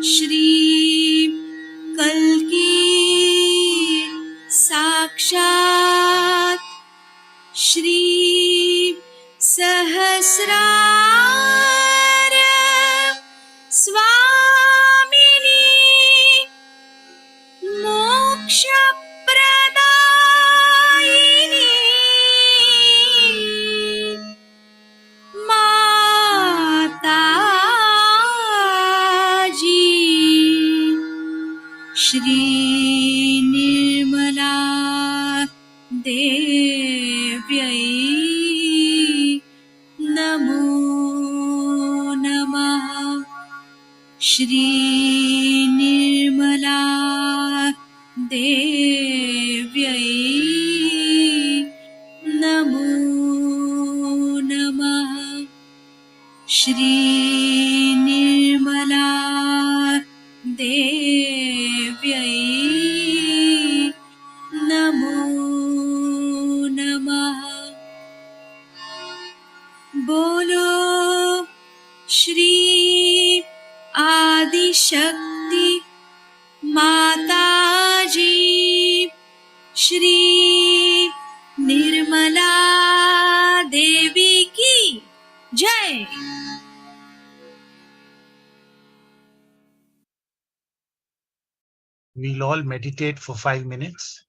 G: Shri Kalki Sakshat Shri Sahasrara Swamini Moksha Pradayini Mataji Shri Nirmala Devyai Namo Namaha. Shri Nirmala Devyai Namo Namaha. Shri Nirmala Devyai Namo Namaha. Bolo Shri Adi Shakti Mataji Shri Nirmala Devi ki Jai.
C: We'll all meditate for 5 minutes.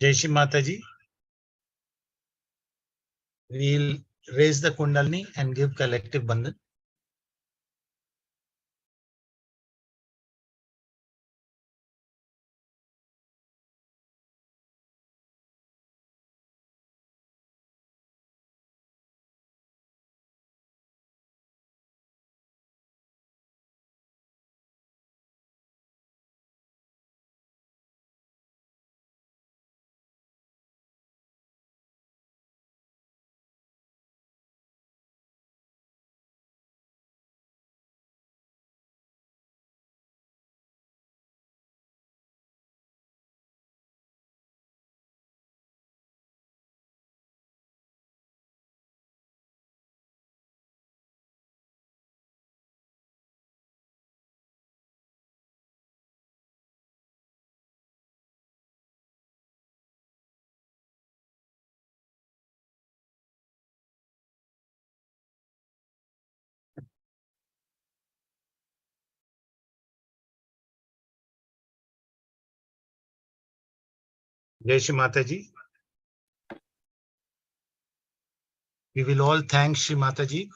C: Jai Shri Mataji. We'll raise the Kundalini and give collective bandhan. Jai Shri Mataji. We will all thank Shri Mataji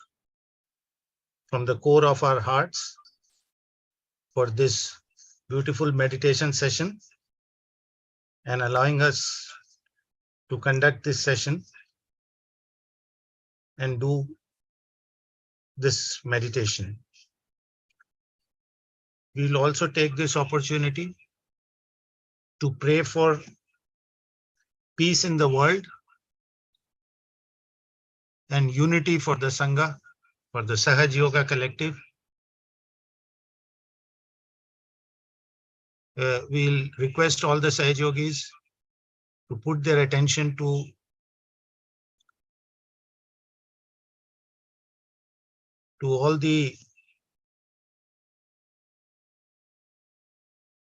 C: from the core of our hearts for this beautiful meditation session and allowing us to conduct this session and do this meditation. We will also take this opportunity to pray for peace in the world and unity for the Sangha, for the Sahaja Yoga collective. We'll request all the Sahaja Yogis to put their attention to all the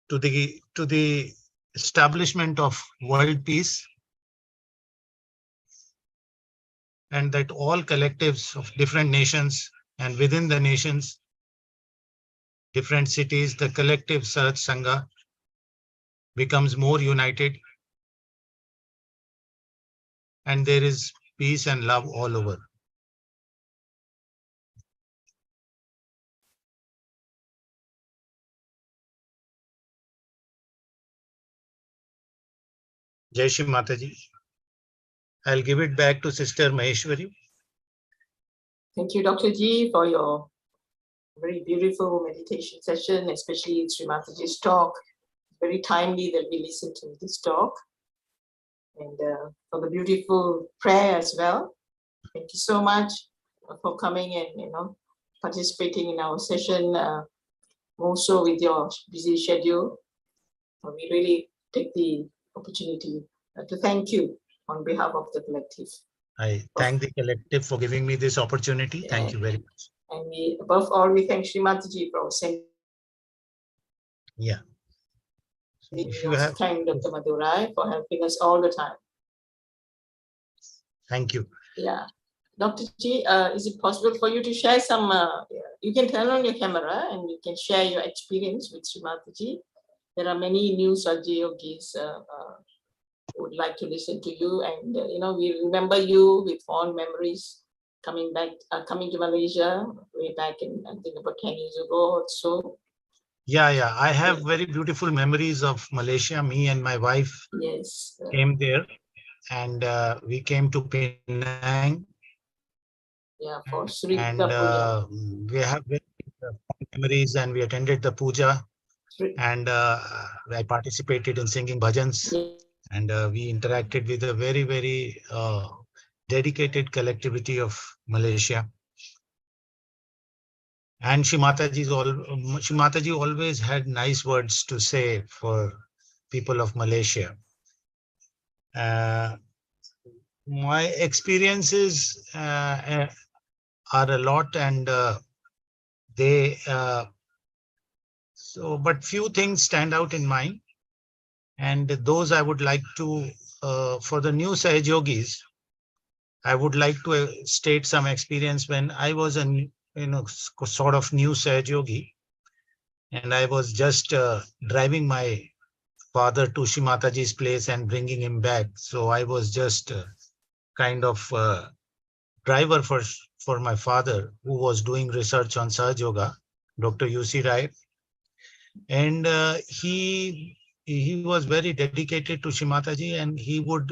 C: to the establishment of world peace, and that all collectives of different nations and within the nations, different cities, the collective Sahaj Sangha becomes more united and there is peace and love all over. Jai Shri Mataji. I'll give it back to Sister Maheshwari.
B: Thank you, Dr. G, for your very beautiful meditation session, especially Shri Mataji's talk. Very timely that we listen to this talk. And for the beautiful prayer as well. Thank you so much for coming and participating in our session, also with your busy schedule. We really take the opportunity to thank you on behalf of the collective.
C: I thank the collective for giving me this opportunity.
B: Yeah.
C: Thank you very much.
B: And we, above all, we thank Shri Mataji for sending.
C: Yeah.
B: We
C: If you
B: also
C: have,
B: thank Dr. Madurai for helping us all the time.
C: thank you.
B: Yeah. Dr. G, is it possible for you to share some, you can turn on your camera and you can share your experience with Shri Mataji. There are many new Sahaja Yogis who would like to listen to you, and we remember you with fond memories coming to Malaysia way back in, I think, about 10 years ago or so.
C: Yeah. I have very beautiful memories of Malaysia. Me and my wife came there, and we came to Penang.
B: Yeah, for Sri
C: And
B: Puja.
C: we have very memories, and we attended the puja, and I participated in singing bhajans, and we interacted with a very, very dedicated collectivity of Malaysia. And Shri Mataji always had nice words to say for people of Malaysia. My experiences are a lot, and but few things stand out in mind, and those I would like to, for the new Sahaja Yogis, I would like to state some experience when I was a sort of new Sahaja Yogi, and I was just driving my father to Shri Mataji's place and bringing him back. So I was just kind of driver for my father, who was doing research on Sahaja Yoga, Dr. U.C. Rai. And he was very dedicated to Shri Mataji, and he would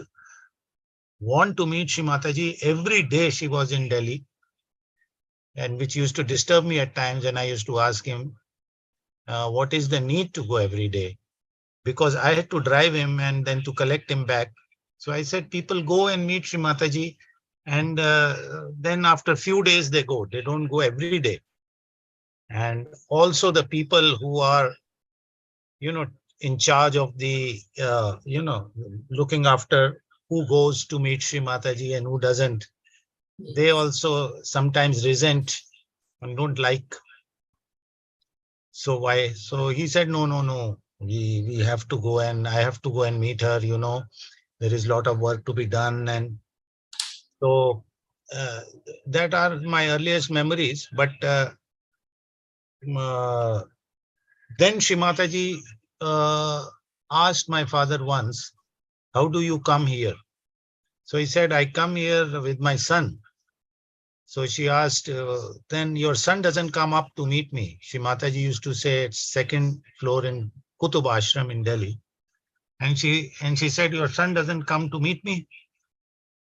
C: want to meet Shri Mataji every day she was in Delhi, and which used to disturb me at times. And I used to ask him, what is the need to go every day? Because I had to drive him and then to collect him back. So I said, people go and meet Shri Mataji, and then after a few days they go. They don't go every day. And also the people who are, in charge of the, looking after who goes to meet Shri Mataji and who doesn't, they also sometimes resent and don't like. So why? So he said, no. We have to go, and I have to go and meet her. There is a lot of work to be done. And so that are my earliest memories. But then Shri Mataji asked my father once, how do you come here? So he said, I come here with my son. So she asked, then your son doesn't come up to meet me. Shri Mataji used to say, it's second floor in Kutub Ashram in Delhi. And she said, your son doesn't come to meet me.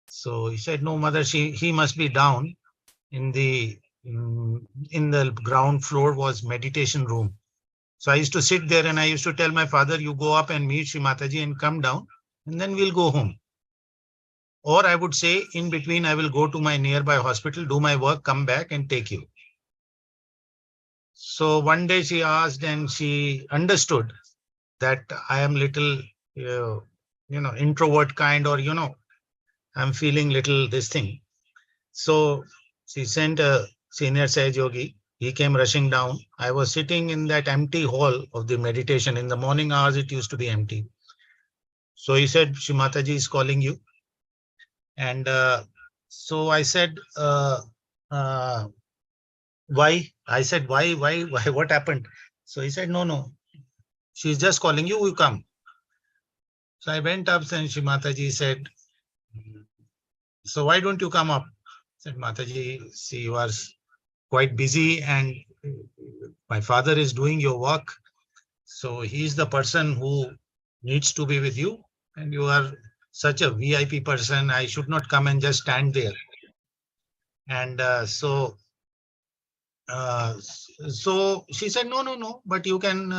C: So he said, no, mother, he must be down in the ground floor was meditation room. So I used to sit there, and I used to tell my father, you go up and meet Shri Mataji and come down, and then we'll go home. Or I would say, in between, I will go to my nearby hospital, do my work, come back and take you. So one day she asked, and she understood that I am little, introvert kind, or, I'm feeling little this thing. So she sent a senior Sahaja Yogi. He came rushing down. I was sitting in that empty hall of the meditation. In the morning hours, it used to be empty. So he said, Shri Mataji is calling you. And so I said, why? I said, why, what happened? So he said, no, she's just calling you, you come. So I went up, and Shri Mataji said, so why don't you come up? I said, Mataji, see, you are quite busy, and my father is doing your work. So he's the person who needs to be with you. and you are such a VIP person. I should not come and just stand there. And so she said, no, but you can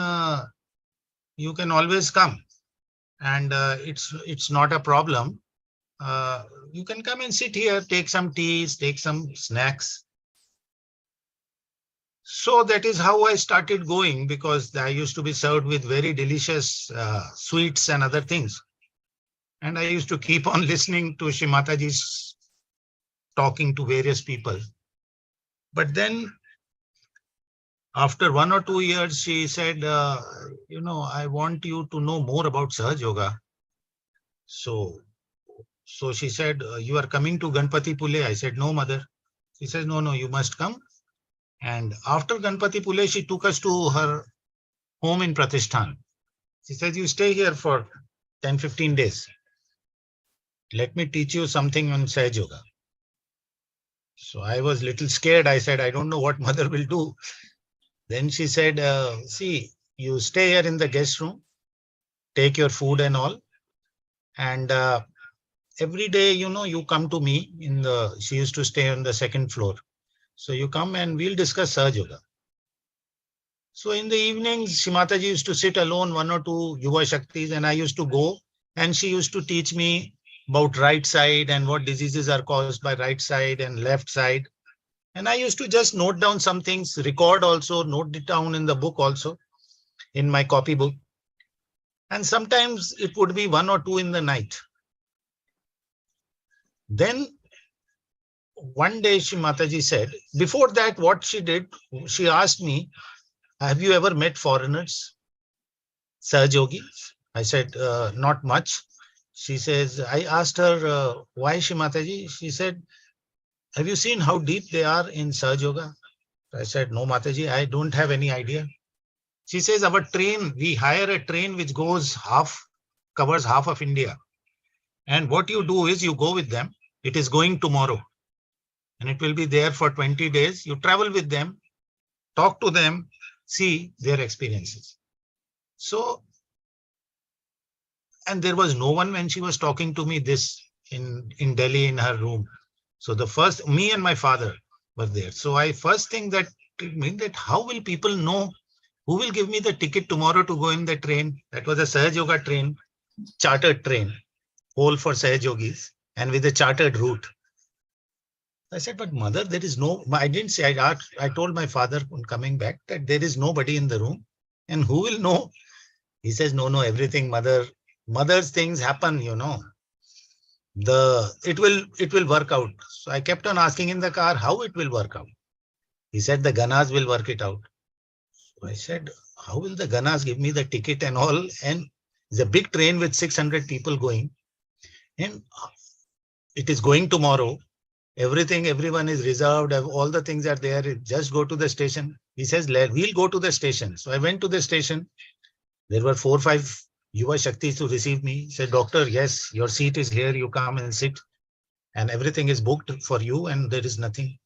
C: always come, and it's not a problem. You can come and sit here, take some teas, take some snacks. So that is how I started going, because I used to be served with very delicious sweets and other things. And I used to keep on listening to Shri Mataji's talking to various people. But then after 1 or 2 years, she said, I want you to know more about Sahaja Yoga. So she said, you are coming to Ganpati Pule? I said, no, mother. She says, no, you must come. And after Ganpati Pule, she took us to her home in Pratishthan. She says, you stay here for 10-15 days. Let me teach you something on Sahaja Yoga. So I was a little scared. I said, I don't know what mother will do. Then she said, see, you stay here in the guest room, take your food and all. And every day, you come to me she used to stay on the second floor. So you come and we'll discuss Sahaja Yoga. So in the evenings, Shri Mataji used to sit alone, 1 or 2 Yuva Shaktis, and I used to go, and she used to teach me about right side and what diseases are caused by right side and left side. And I used to just note down some things, record also, note it down in the book also, in my copy book. And sometimes it would be 1 or 2 in the night. Then one day Shri Mataji said, before that, what she did, she asked me, have you ever met foreigners, Sahaja Yogis? I said, not much. She says, I asked her, why Shri Mataji? She said, have you seen how deep they are in Sahaja Yoga? I said, no, Mataji, I don't have any idea. She says, our train, we hire a train which covers half of India. And what you do is you go with them. It is going tomorrow. And it will be there for 20 days. You travel with them, talk to them, see their experiences. So, and there was no one when she was talking to me this in Delhi in her room. So the first, me and my father were there. So I first think that how will people know who will give me the ticket tomorrow to go in the train? That was a Sahaja Yoga train, chartered train, whole for Sahaja Yogis, and with a chartered route. I said, but mother, there is no, I didn't say, I told my father on coming back that there is nobody in the room. And who will know? He says, no, everything, mother's things happen, it will work out. So I kept on asking in the car, how it will work out? He said, the Ganas will work it out. So I said, how will the Ganas give me the ticket and all? And it's a big train with 600 people going. And it is going tomorrow. Everyone is reserved. All the things are there. Just go to the station. He says, we'll go to the station. So I went to the station. There were 4 or 5 Yuva Shaktis to receive me. He said, doctor, yes, your seat is here. You come and sit. And everything is booked for you and there is nothing.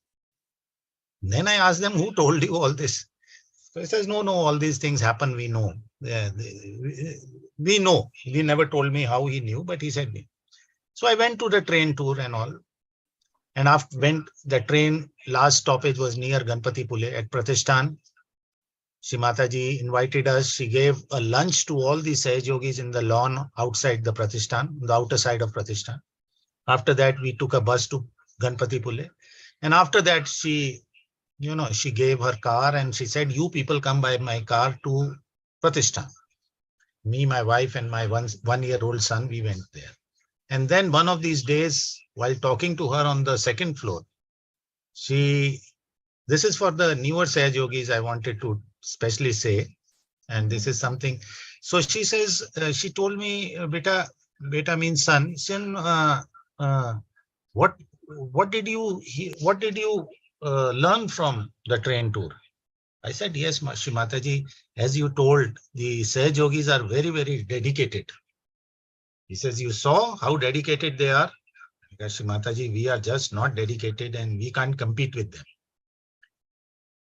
C: Then I asked them, who told you all this? So he says, no, all these things happen. We know. We know. He never told me how he knew, but he said me. So I went to the train tour and all. And after when the train last stoppage was near Ganpati Pule at Pratishthan, Shri Mataji invited us. She gave a lunch to all the Sahaja Yogis in the lawn outside the Pratishthan, the outer side of Pratishthan. After that, we took a bus to Ganpati Pule. And after that, she gave her car and she said, you people come by my car to Pratishthan. Me, my wife and my 1-year-old son, we went there. And then one of these days, while talking to her on the second floor, this is for the newer Sahaja Yogis, I wanted to specially say, and this is something. So she says, she told me, beta means son, what did you learn from the train tour? I said, yes, Shri Mataji, as you told, the Sahaja Yogis are very, very dedicated. He says, you saw how dedicated they are? Because Shri Mataji, we are just not dedicated and we can't compete with them.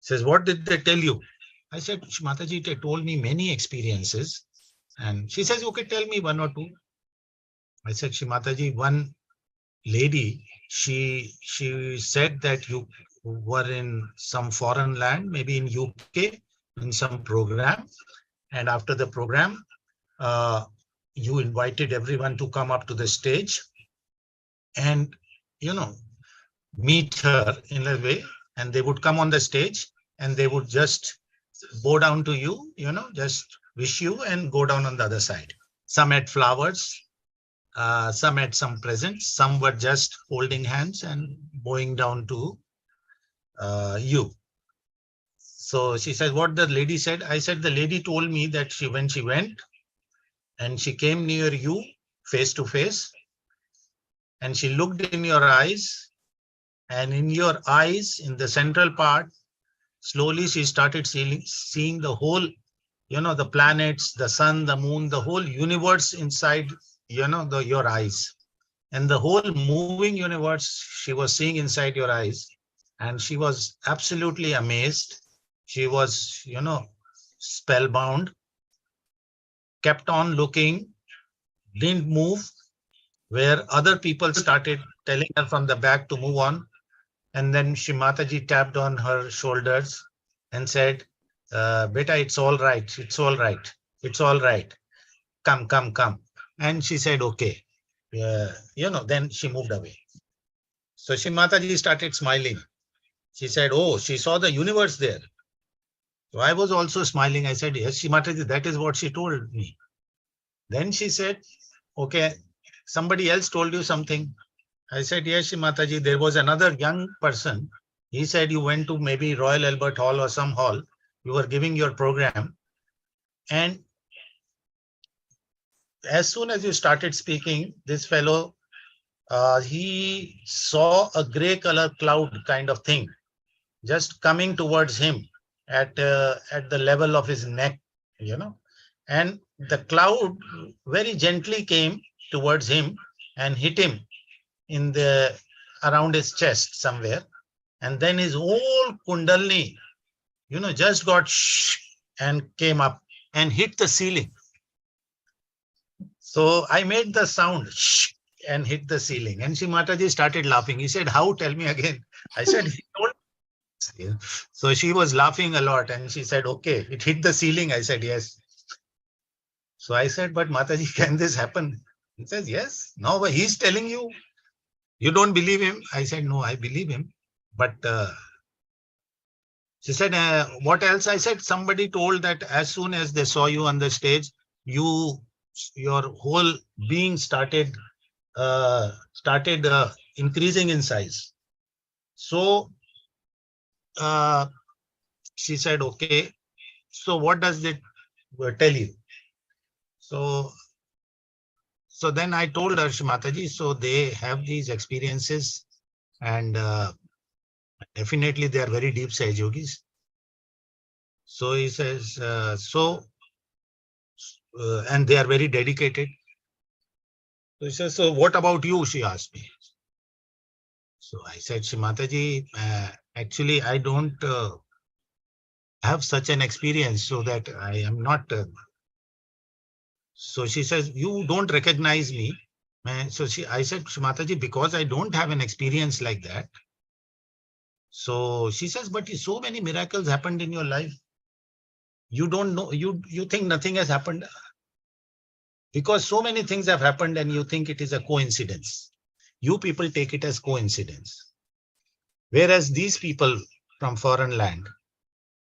C: He says, what did they tell you? I said, Shri Mataji, they told me many experiences. And she says, okay, tell me 1 or 2. I said, Shri Mataji, one lady, she said that you were in some foreign land, maybe in UK, in some program. And after the program, you invited everyone to come up to the stage and, meet her in a way. And they would come on the stage and they would just bow down to you, just wish you and go down on the other side. Some had flowers, some had some presents, some were just holding hands and bowing down to you. So she said, what the lady said, I said, the lady told me that when she went and she came near you face to face and she looked in your eyes, and in your eyes, in the central part, slowly she started seeing the whole, the planets, the sun, the moon, the whole universe inside, your eyes. And the whole moving universe she was seeing inside your eyes. And she was absolutely amazed. She was, spellbound, kept on looking, didn't move, where other people started telling her from the back to move on. And then Shri Mataji tapped on her shoulders and said, Beta, it's all right. It's all right. It's all right. Come, come, come. And she said, okay. Then she moved away. So Shri Mataji started smiling. She said, oh, she saw the universe there. So I was also smiling. I said, yes, Shri Mataji, that is what she told me. Then she said, okay, somebody else told you something. I said, yes, Shri Mataji, there was another young person. He said you went to maybe Royal Albert Hall or some hall. You were giving your program. And as soon as you started speaking, this fellow, he saw a gray color cloud kind of thing just coming towards him at the level of his neck, and the cloud very gently came towards him and hit him in around his chest somewhere. And then his whole kundalini, just got and came up and hit the ceiling. So I made the sound and hit the ceiling. And Shri Mataji started laughing. He said, how? Tell me again. I said, he told me. So she was laughing a lot and she said, okay, it hit the ceiling. I said, yes. So I said, but Mataji, can this happen? He says, yes. No, but he's telling you. You don't believe him? I said, no, I believe him. But she said, what else? I said, somebody told that as soon as they saw you on the stage, your whole being started increasing in size. So she said, okay, so what does it tell you? So then I told her, Shri Mataji, so they have these experiences and definitely they are very deep Sahaja Yogis. So he says, and they are very dedicated. So he says, so what about you? She asked me. So I said, Shri Mataji, actually, I don't have such an experience, so that I am not. So she says, you don't recognize me. So I said, Shri Mataji, because I don't have an experience like that. So she says, but so many miracles happened in your life. You don't know, you think nothing has happened. Because so many things have happened and you think it is a coincidence. You people take it as coincidence. Whereas these people from foreign land,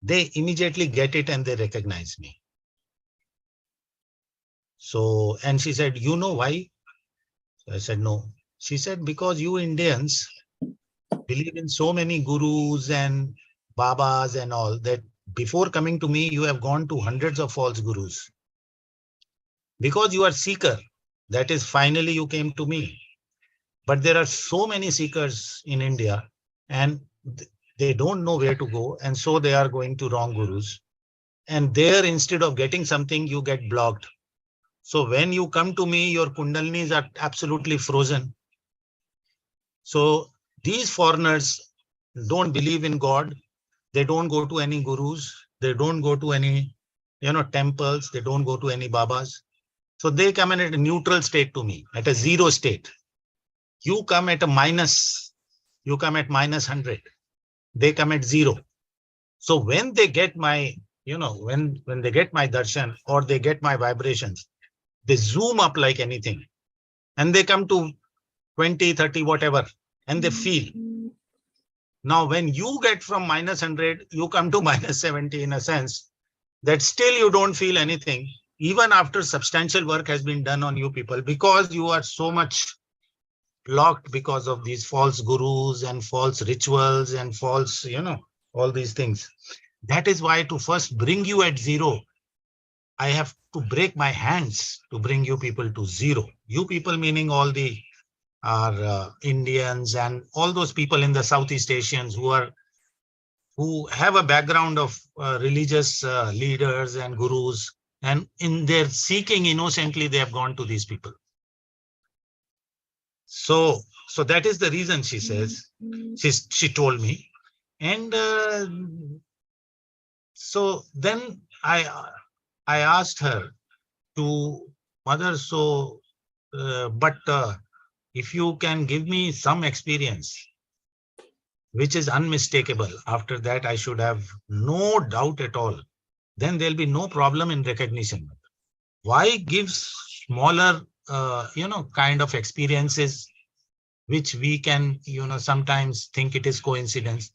C: they immediately get it and they recognize me. So, and she said, you know why? So I said, no. She said, because you Indians believe in so many gurus and babas and all that before coming to me, you have gone to hundreds of false gurus. Because you are seeker, that is finally you came to me. But there are so many seekers in India and they don't know where to go. And so they are going to wrong gurus. And there, instead of getting something, you get blocked. So when you come to me, your kundalinis are absolutely frozen. So these foreigners don't believe in God. They don't go to any gurus. They don't go to any, temples. They don't go to any babas. So they come in at a neutral state to me, at a zero state. You come at a minus, you come at minus 100. They come at 0. So when they get my, when they get my darshan or they get my vibrations, they zoom up like anything. And they come to 20, 30, whatever, and they feel. Now, when you get from minus 100, you come to minus 70 in a sense that still you don't feel anything, even after substantial work has been done on you people, because you are so much blocked because of these false gurus and false rituals and false, all these things. That is why to first bring you at 0, I have to break my hands to bring you people to 0. You people meaning all the Indians and all those people in the Southeast Asians who have a background of religious leaders and gurus, and in their seeking innocently, they have gone to these people. So that is the reason, she says, she told me. And so then I asked her to, Mother, so, but if you can give me some experience, which is unmistakable, after that I should have no doubt at all, then there'll be no problem in recognition. Why give smaller, kind of experiences, which we can, sometimes think it is coincidence?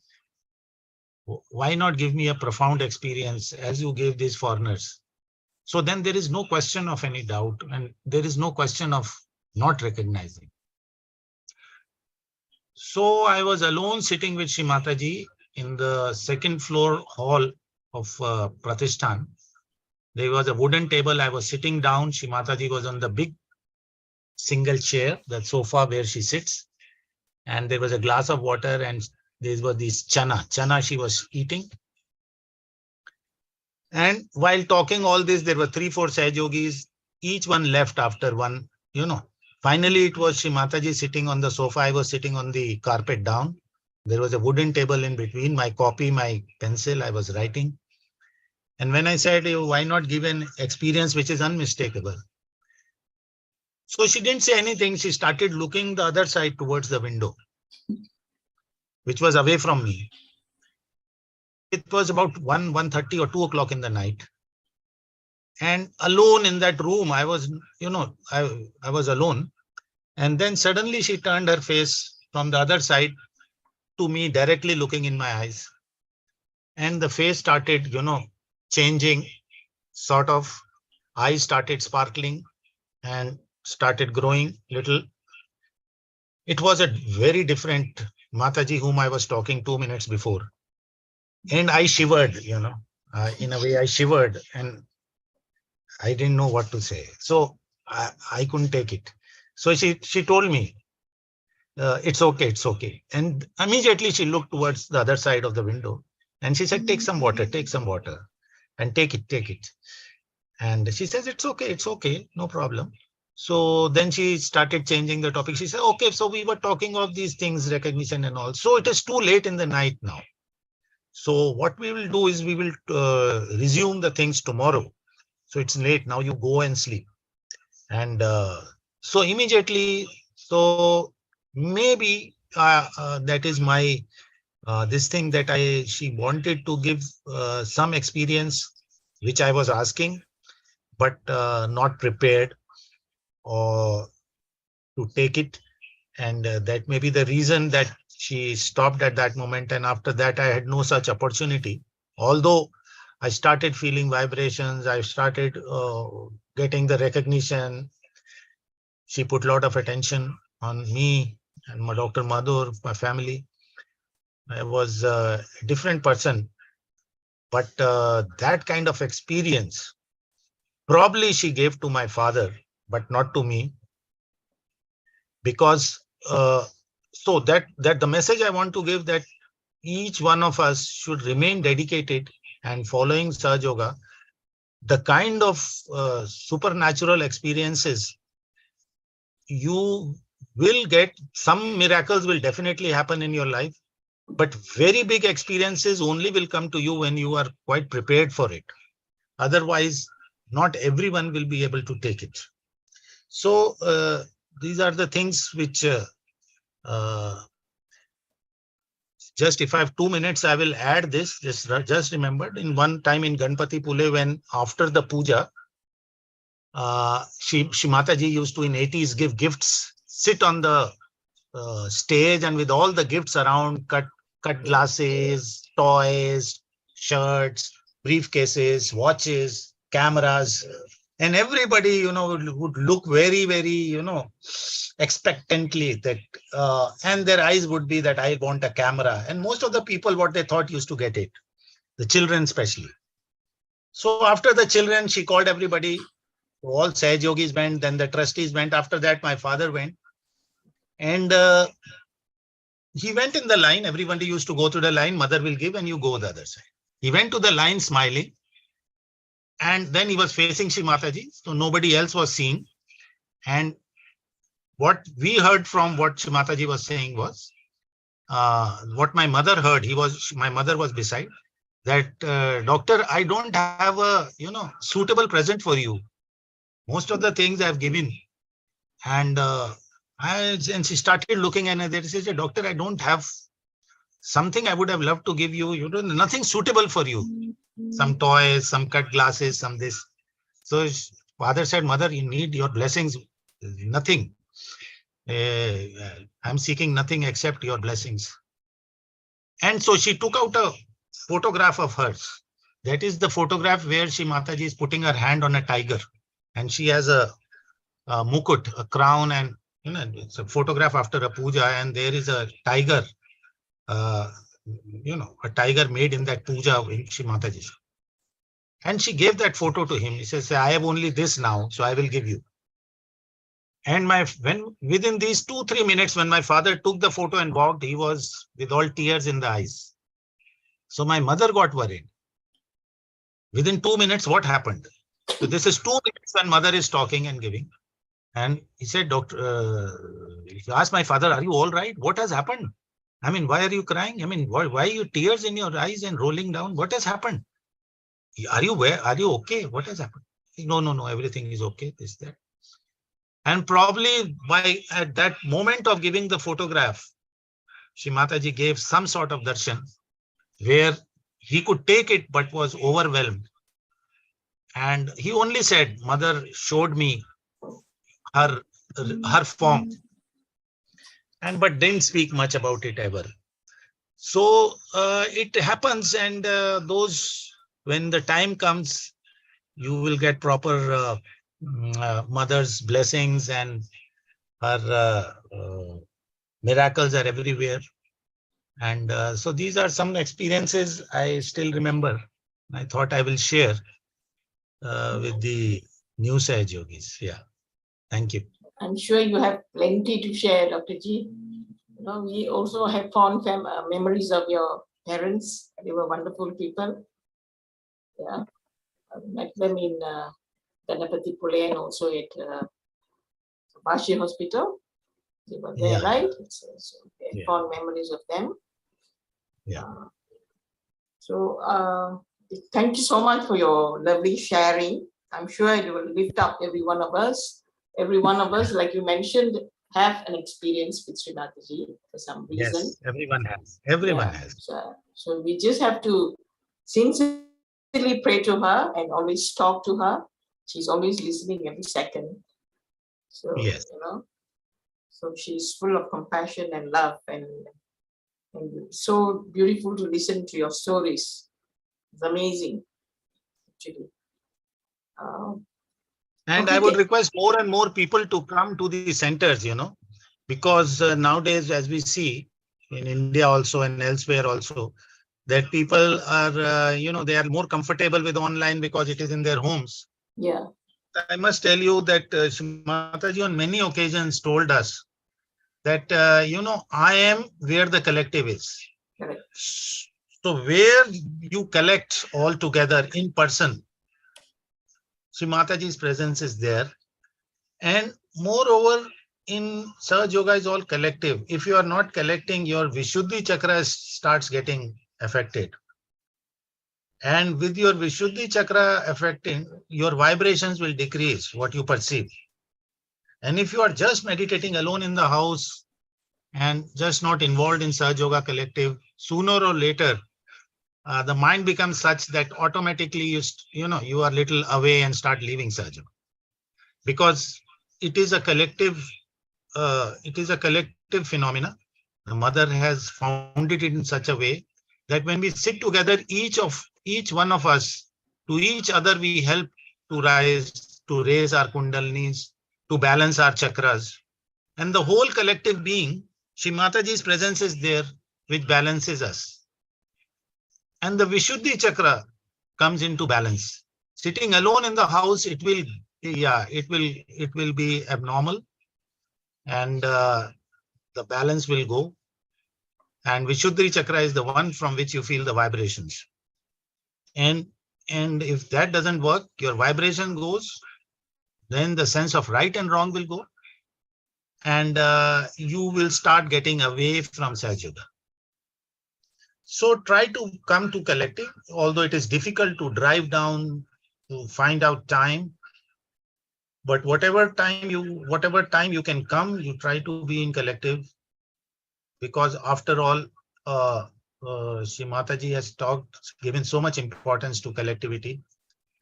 C: Why not give me a profound experience as you gave these foreigners? So then there is no question of any doubt, and there is no question of not recognizing. So I was alone sitting with Shri Mataji in the second floor hall of Pratishthan. There was a wooden table. I was sitting down. Shri Mataji was on the big single chair, the sofa where she sits. And there was a glass of water, and there was this chana she was eating. And while talking all this, there were 3-4 Sahaja Yogis, each one left after one, Finally, it was Shri Mataji sitting on the sofa. I was sitting on the carpet down. There was a wooden table in between, my copy, my pencil, I was writing. And when I said, why not give an experience which is unmistakable? So she didn't say anything. She started looking the other side towards the window, which was away from me. It was about 1:30 or 2 o'clock in the night. And alone in that room, I was, I was alone. And then suddenly she turned her face from the other side to me, directly looking in my eyes. And the face started, changing, sort of. Eyes started sparkling and started growing little. It was a very different Mataji whom I was talking 2 minutes before. And I shivered, in a way I shivered, and I didn't know what to say. So I couldn't take it. So she told me, it's okay, it's okay. And immediately she looked towards the other side of the window and she said, take some water, and take it. And she says, it's okay, no problem. So then she started changing the topic. She said, okay, so we were talking of these things, recognition and all. So it is too late in the night now. So what we will do is we will resume the things tomorrow. So it's late now, you go and sleep. And so immediately, so maybe that is my, this thing that she wanted to give some experience, which I was asking, but not prepared or to take it. And that may be the reason that she stopped at that moment. And after that, I had no such opportunity. Although I started feeling vibrations, I started getting the recognition. She put a lot of attention on me and my Dr. Madhur, my family. I was a different person, but that kind of experience, probably she gave to my father, but not to me. Because so that the message I want to give, that each one of us should remain dedicated and following Sahaja Yoga. The kind of supernatural experiences you will get, some miracles will definitely happen in your life, but very big experiences only will come to you when you are quite prepared for it. Otherwise, not everyone will be able to take it. So these are the things which just if I have 2 minutes, I will add this. Just remembered in one time in Ganpati Pule, when after the puja, Shri Mataji used to in 80s give gifts, sit on the stage and with all the gifts around, cut glasses, toys, shirts, briefcases, watches, cameras, and everybody, would look very, very, expectantly that, and their eyes would be that I want a camera. And most of the people, what they thought used to get it, the children especially. So after the children, she called everybody, all Sahaja Yogis went, then the trustees went. After that, my father went. And he went in the line. Everybody used to go to the line. Mother will give and you go the other side. He went to the line smiling. And then he was facing Shri Mataji. So nobody else was seeing. And what we heard from what Shri Mataji was saying was, what my mother heard, my mother was beside, that, doctor, I don't have a, suitable present for you. Most of the things I've given. And and she started looking and they said, doctor, I don't have something I would have loved to give you. Nothing suitable for you. Some toys, some cut glasses, some this. So father said, mother, you need your blessings. Nothing. I'm seeking nothing except your blessings. And so she took out a photograph of hers. That is the photograph where Shri Mataji is putting her hand on a tiger. And she has a mukut, a crown, and it's a photograph after a puja, and there is a tiger, a tiger made in that puja in Shri Mataji. And she gave that photo to him. He says, I have only this now, so I will give you. And within these 2-3 minutes, when my father took the photo and walked, he was with all tears in the eyes. So my mother got worried. Within 2 minutes, what happened? So this is 2 minutes when mother is talking and giving. And he said, doctor, he asked my father, are you all right? What has happened? I mean, why are you crying? I mean, why are you tears in your eyes and rolling down? What has happened? Are you okay? What has happened? No, everything is okay. This, that. And probably at that moment of giving the photograph, Shri Mataji gave some sort of darshan where he could take it, but was overwhelmed. And he only said, mother showed me her form, but didn't speak much about it ever. So it happens, and when the time comes, you will get proper mother's blessings, and her miracles are everywhere. And so these are some experiences I still remember. I thought I will share with the new Sahaja Yogis. Yeah. Thank you.
B: I'm sure you have plenty to share, Dr. G. We also have fond memories of your parents. They were wonderful people. Yeah, I met them in Ganapati Pule and also at Bashi Hospital. They were there, right? So fond memories of them.
C: Yeah.
B: So thank you so much for your lovely sharing. I'm sure it will lift up every one of us. Every one of us, like you mentioned, have an experience with Shri Mataji for some reason.
C: Yes, everyone has. Everyone has.
B: So we just have to sincerely pray to her and always talk to her. She's always listening every second. So,
C: yes.
B: So she's full of compassion and love, and so beautiful to listen to your stories. It's amazing, actually.
C: And I would request more and more people to come to the centers, because nowadays, as we see in India also and elsewhere also, that people are, they are more comfortable with online because it is in their homes.
B: Yeah.
C: I must tell you that Shri Mataji on many occasions told us that, I am where the collective is.
B: Correct.
C: So where you collect all together in person, Shri Mataji's presence is there. And moreover, in Sahaja Yoga is all collective. If you are not collecting, your Vishuddhi chakra starts getting affected. And with your Vishuddhi chakra affecting, your vibrations will decrease what you perceive. And if you are just meditating alone in the house and just not involved in Sahaja Yoga collective, sooner or later, the mind becomes such that automatically you are little away and start leaving Sahaja Yoga. Because it is a collective phenomena. The mother has found it in such a way that when we sit together, each one of us, to each other, we help to raise our kundalinis, to balance our chakras. And the whole collective being, Shri Mataji's presence is there, which balances us. And the Vishuddhi chakra comes into balance. Sitting alone in the house, it will be abnormal, and the balance will go. And Vishuddhi chakra is the one from which you feel the vibrations. And if that doesn't work, your vibration goes, then the sense of right and wrong will go, and you will start getting away from Sahaja Yoga. So try to come to collective, although it is difficult to drive down to find out time. But whatever time you can come, you try to be in collective, because after all, Shri Mataji has given so much importance to collectivity.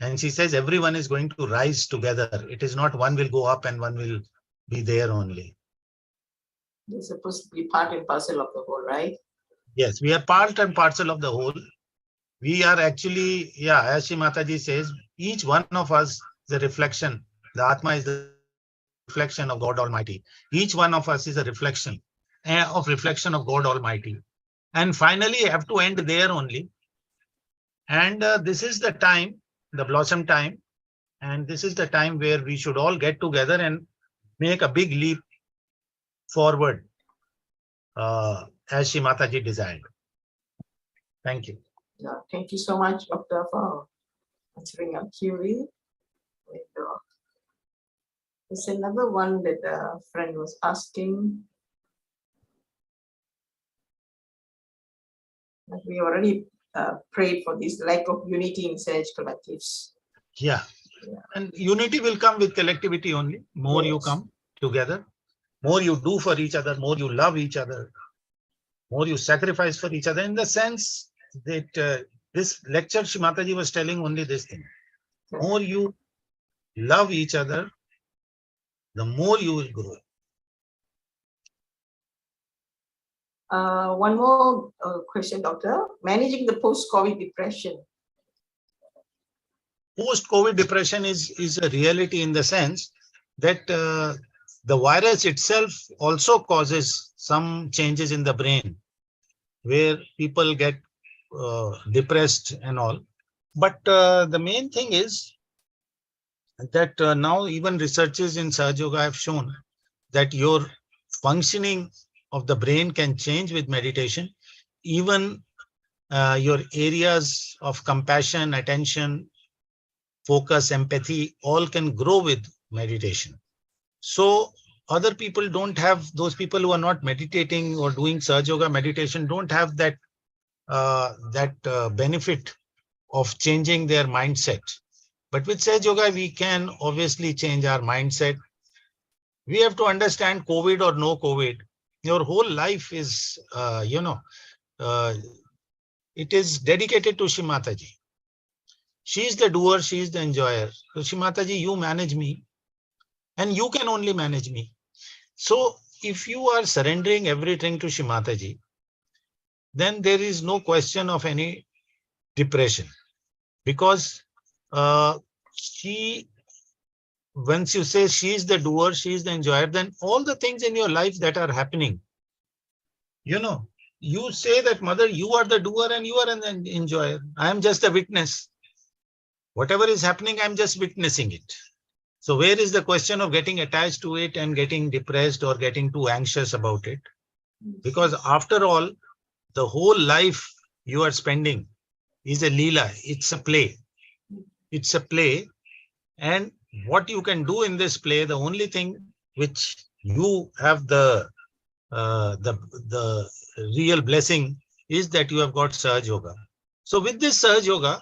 C: And she says everyone is going to rise together. It is not one will go up and one will be there only.
B: They're supposed to be part and parcel of the whole, right?
C: Yes, we are part and parcel of the whole. We are actually, as Shri Mataji says, each one of us is a reflection. The Atma is the reflection of God Almighty. Each one of us is a reflection of God Almighty. And finally, you have to end there only. And this is the time, the blossom time. And this is the time where we should all get together and make a big leap forward, as Shri Mataji desired. Thank you.
B: Yeah, thank you so much, Doctor, for answering our query. There's another one that a friend was asking. But we already prayed for this lack of unity in Sahaj collectives.
C: Yeah. And unity will come with collectivity only. More you come together, more you do for each other, more you love each other, more you sacrifice for each other, in the sense that this lecture, Shri Mataji was telling only this thing. More you love each other, the more you will grow.
B: One more question, Doctor. Managing the post-COVID depression.
C: Post-COVID depression is a reality in the sense that the virus itself also causes some changes in the brain, where people get depressed and all. But the main thing is that now even researchers in Sahaja Yoga have shown that your functioning of the brain can change with meditation. Even your areas of compassion, attention, focus, empathy, all can grow with meditation. So other people don't have, those people who are not meditating or doing Sahaja Yoga meditation don't have that benefit of changing their mindset. But with Sahaja Yoga, we can obviously change our mindset. We have to understand, COVID or no COVID, your whole life is, it is dedicated to Shri Mataji. She is the doer, she is the enjoyer. So Shri Mataji, you manage me, and you can only manage me. So if you are surrendering everything to Shri Mataji, then there is no question of any depression, because once you say she is the doer, she is the enjoyer, then all the things in your life that are happening, you say that, Mother, you are the doer and you are an enjoyer. I am just a witness. Whatever is happening, I'm just witnessing it. So where is the question of getting attached to it and getting depressed or getting too anxious about it? Because after all, the whole life you are spending is a leela. It's a play. It's a play. And what you can do in this play, the only thing which you have the real blessing is that you have got Sahaja Yoga. So with this Sahaja Yoga,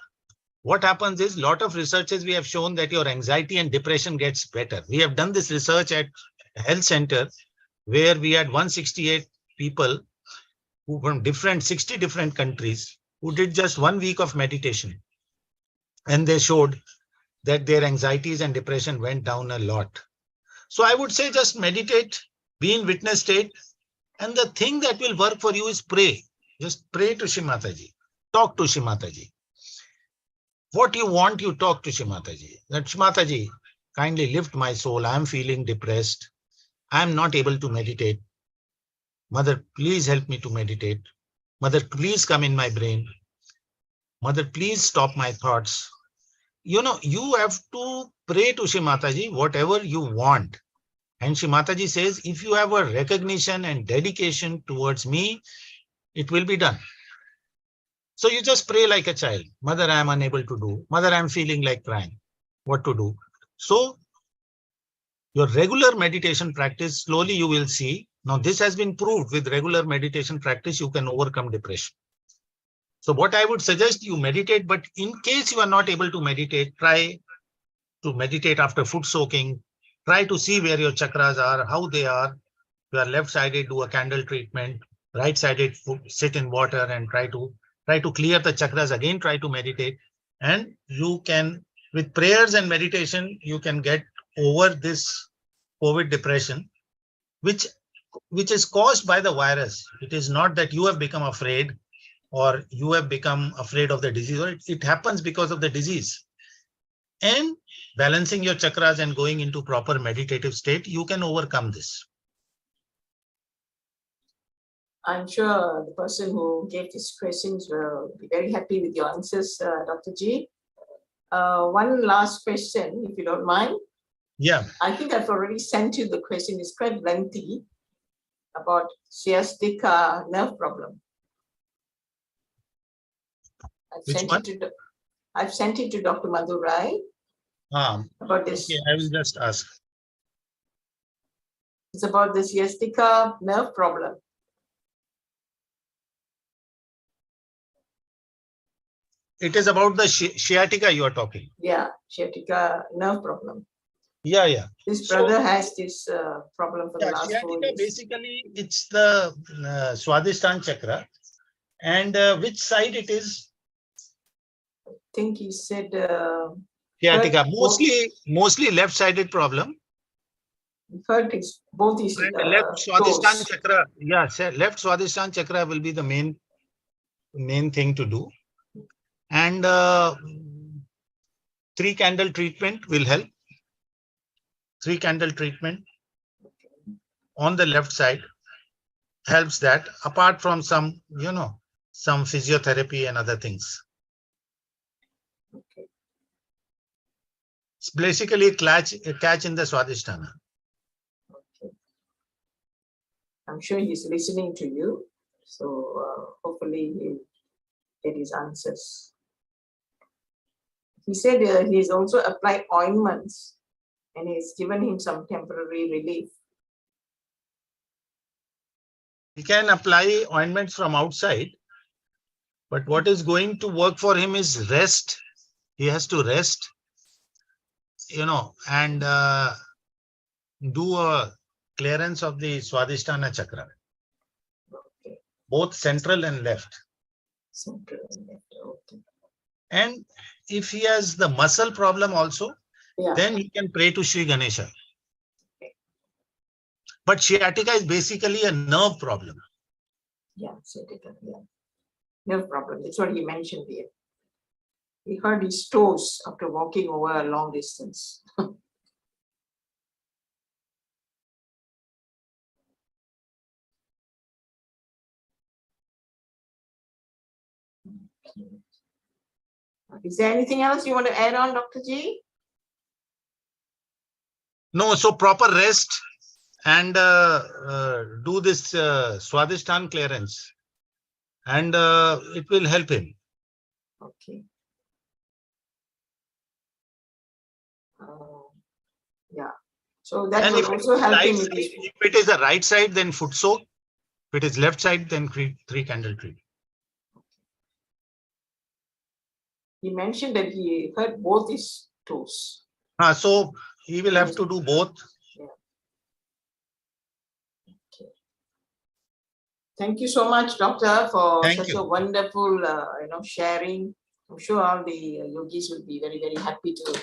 C: what happens is, lot of researches we have shown that your anxiety and depression gets better. We have done this research at health center where we had 168 people who from 60 different countries who did just 1 week of meditation. And they showed that their anxieties and depression went down a lot. So I would say just meditate, be in witness state. And the thing that will work for you is pray. Just pray to Shri Mataji. Talk to Shri Mataji. What you want, you talk to Shri Mataji. That Shri Mataji, kindly lift my soul. I am feeling depressed. I am not able to meditate. Mother, please help me to meditate. Mother, please come in my brain. Mother, please stop my thoughts. You know, you have to pray to Shri Mataji whatever you want. And Shri Mataji says, if you have a recognition and dedication towards me, it will be done. So you just pray like a child. Mother, I am unable to do. Mother, I am feeling like crying. What to do? So your regular meditation practice, slowly you will see. Now this has been proved with regular meditation practice, you can overcome depression. So what I would suggest, you meditate, but in case you are not able to meditate, try to meditate after foot soaking. Try to see where your chakras are, how they are. If you are left-sided, do a candle treatment. Right-sided, sit in water and try to clear the chakras. Again, try to meditate. And you can, with prayers and meditation, you can get over this COVID depression, which is caused by the virus. It is not that you have become afraid or you have become afraid of the disease, or it happens because of the disease. And balancing your chakras and going into proper meditative state, you can overcome this.
B: I'm sure the person who gave these questions will be very happy with your answers, Dr. G. One last question, if you don't mind.
C: Yeah.
B: I think I've already sent you the question. It's quite lengthy about sciatica nerve problem. I've sent it to Dr. Madhu Rai about this.
C: Okay, I will just ask.
B: It's about the sciatica nerve problem.
C: It is about the sciatica you are talking.
B: Yeah, sciatica nerve problem.
C: Yeah.
B: This brother has this problem for the last 4 years.
C: Basically, it's the Swadhisthana chakra. And which side it is?
B: I think he said
C: sciatica, mostly left-sided problem.
B: Third is both his
C: left Swadhisthana chakra. Yeah, left Swadhisthana chakra will be the main thing to do. And 3-candle treatment will help. 3-candle treatment on the left side helps that, apart from some, some physiotherapy and other things.
B: Okay.
C: It's basically a catch in the Swadhisthana.
B: Okay. I'm sure he's listening to you. So hopefully he'll get his answers. He said he's also applied ointments and he's given him some temporary relief.
C: He can apply ointments from outside, but what is going to work for him is rest. He has to rest, and do a clearance of the Swadhisthana chakra,
B: Okay.
C: both central and left.
B: Central and left. Okay.
C: And if he has the muscle problem also,
B: Yeah.
C: then he can pray to Sri Ganesha. But sciatica is basically a nerve problem.
B: Yeah, sciatica, yeah. Nerve problem. That's what he mentioned here. He hurt his toes after walking over a long distance. Is there anything else you want to add on, Dr. G?
C: No, so proper rest and do this Swadhisthana clearance, and it will help him.
B: Okay. Yeah. So that will also help him with this.
C: If it is the right side, then foot soak. If it is left side, then 3-candle treatment.
B: He mentioned that he hurt both his toes.
C: So he will have to do both.
B: Thank you so much, Doctor, for
C: Thank
B: such
C: you.
B: a wonderful, sharing. I'm sure all the yogis will be very, very happy to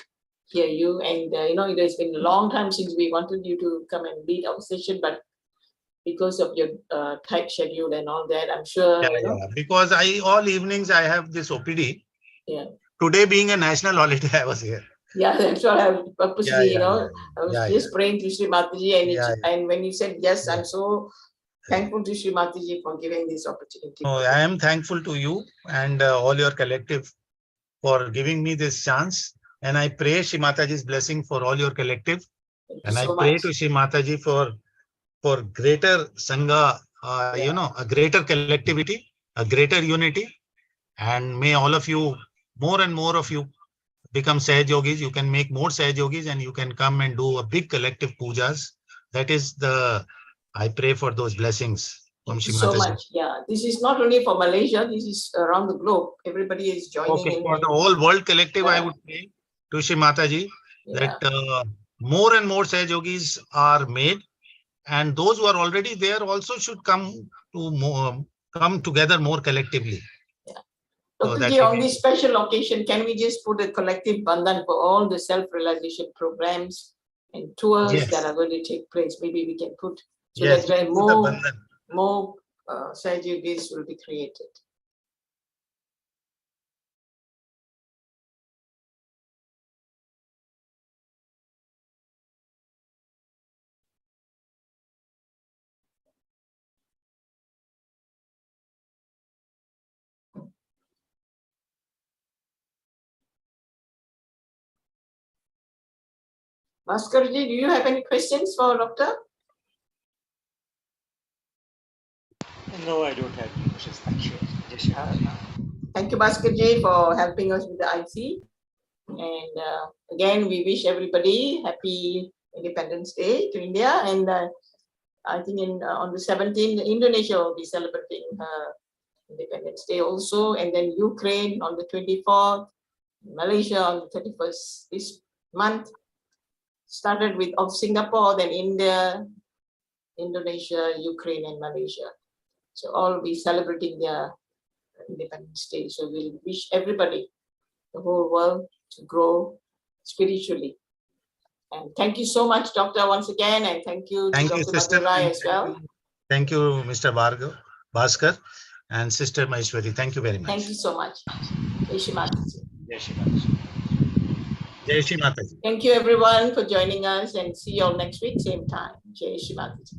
B: hear you. And it has been a long time since we wanted you to come and lead our session, but because of your tight schedule and all that, I'm sure.
C: Because all evenings I have this OPD.
B: Yeah.
C: Today being a national holiday, I was here.
B: Yeah, that's what I purposely, I was just praying to Shri Mataji, and when you said yes, I'm so thankful to Shri Mataji for giving this opportunity.
C: I am thankful to you and all your collective for giving me this chance. And I pray Shri Mataji's blessing for all your collective. And I pray to Shri Mataji for greater Sangha, a greater collectivity, a greater unity. And may all of you, more and more of you, become Sahaj Yogis. You can make more Sahaj Yogis and you can come and do a big collective pujas. That is I pray for those blessings.
B: Thank you so much. Yeah, this is not only for Malaysia, this is around the globe. Everybody is joining in.
C: For the whole world collective, I would pray to Shri Mataji that more and more Sahaj Yogis are made, and those who are already there also should come together more collectively.
B: Dr. Ji, on this special occasion, can we just put a collective bandhan for all the self-realization programs and tours that are going to take place? Maybe we can put so that more Sahaj Yogis will be created. Bhaskarji, do you have any questions for Doctor?
H: No, I don't have any questions. Thank you.
B: Thank you, Bhaskarji, for helping us with the IC. And again, we wish everybody happy Independence Day to India. And I think on the 17th, Indonesia will be celebrating Independence Day also. And then Ukraine on the 24th, Malaysia on the 31st. This month started with Singapore, then India, Indonesia, Ukraine, and Malaysia. So all will be celebrating their Independence Day. So we'll wish everybody, the whole world, to grow spiritually. And thank you so much, Doctor, once again, and thank you to Dr. Sandeep Rai as well.
C: Thank you, Mr. Bhaskar and Sister Maheshwari. Thank you very much.
B: Thank you so much. Jai Shri Mataji.
H: Jai Shri Mataji.
C: Jai Shri Mataji.
B: Thank you, everyone, for joining us, and see you all next week, same time. Jai Shri Mataji.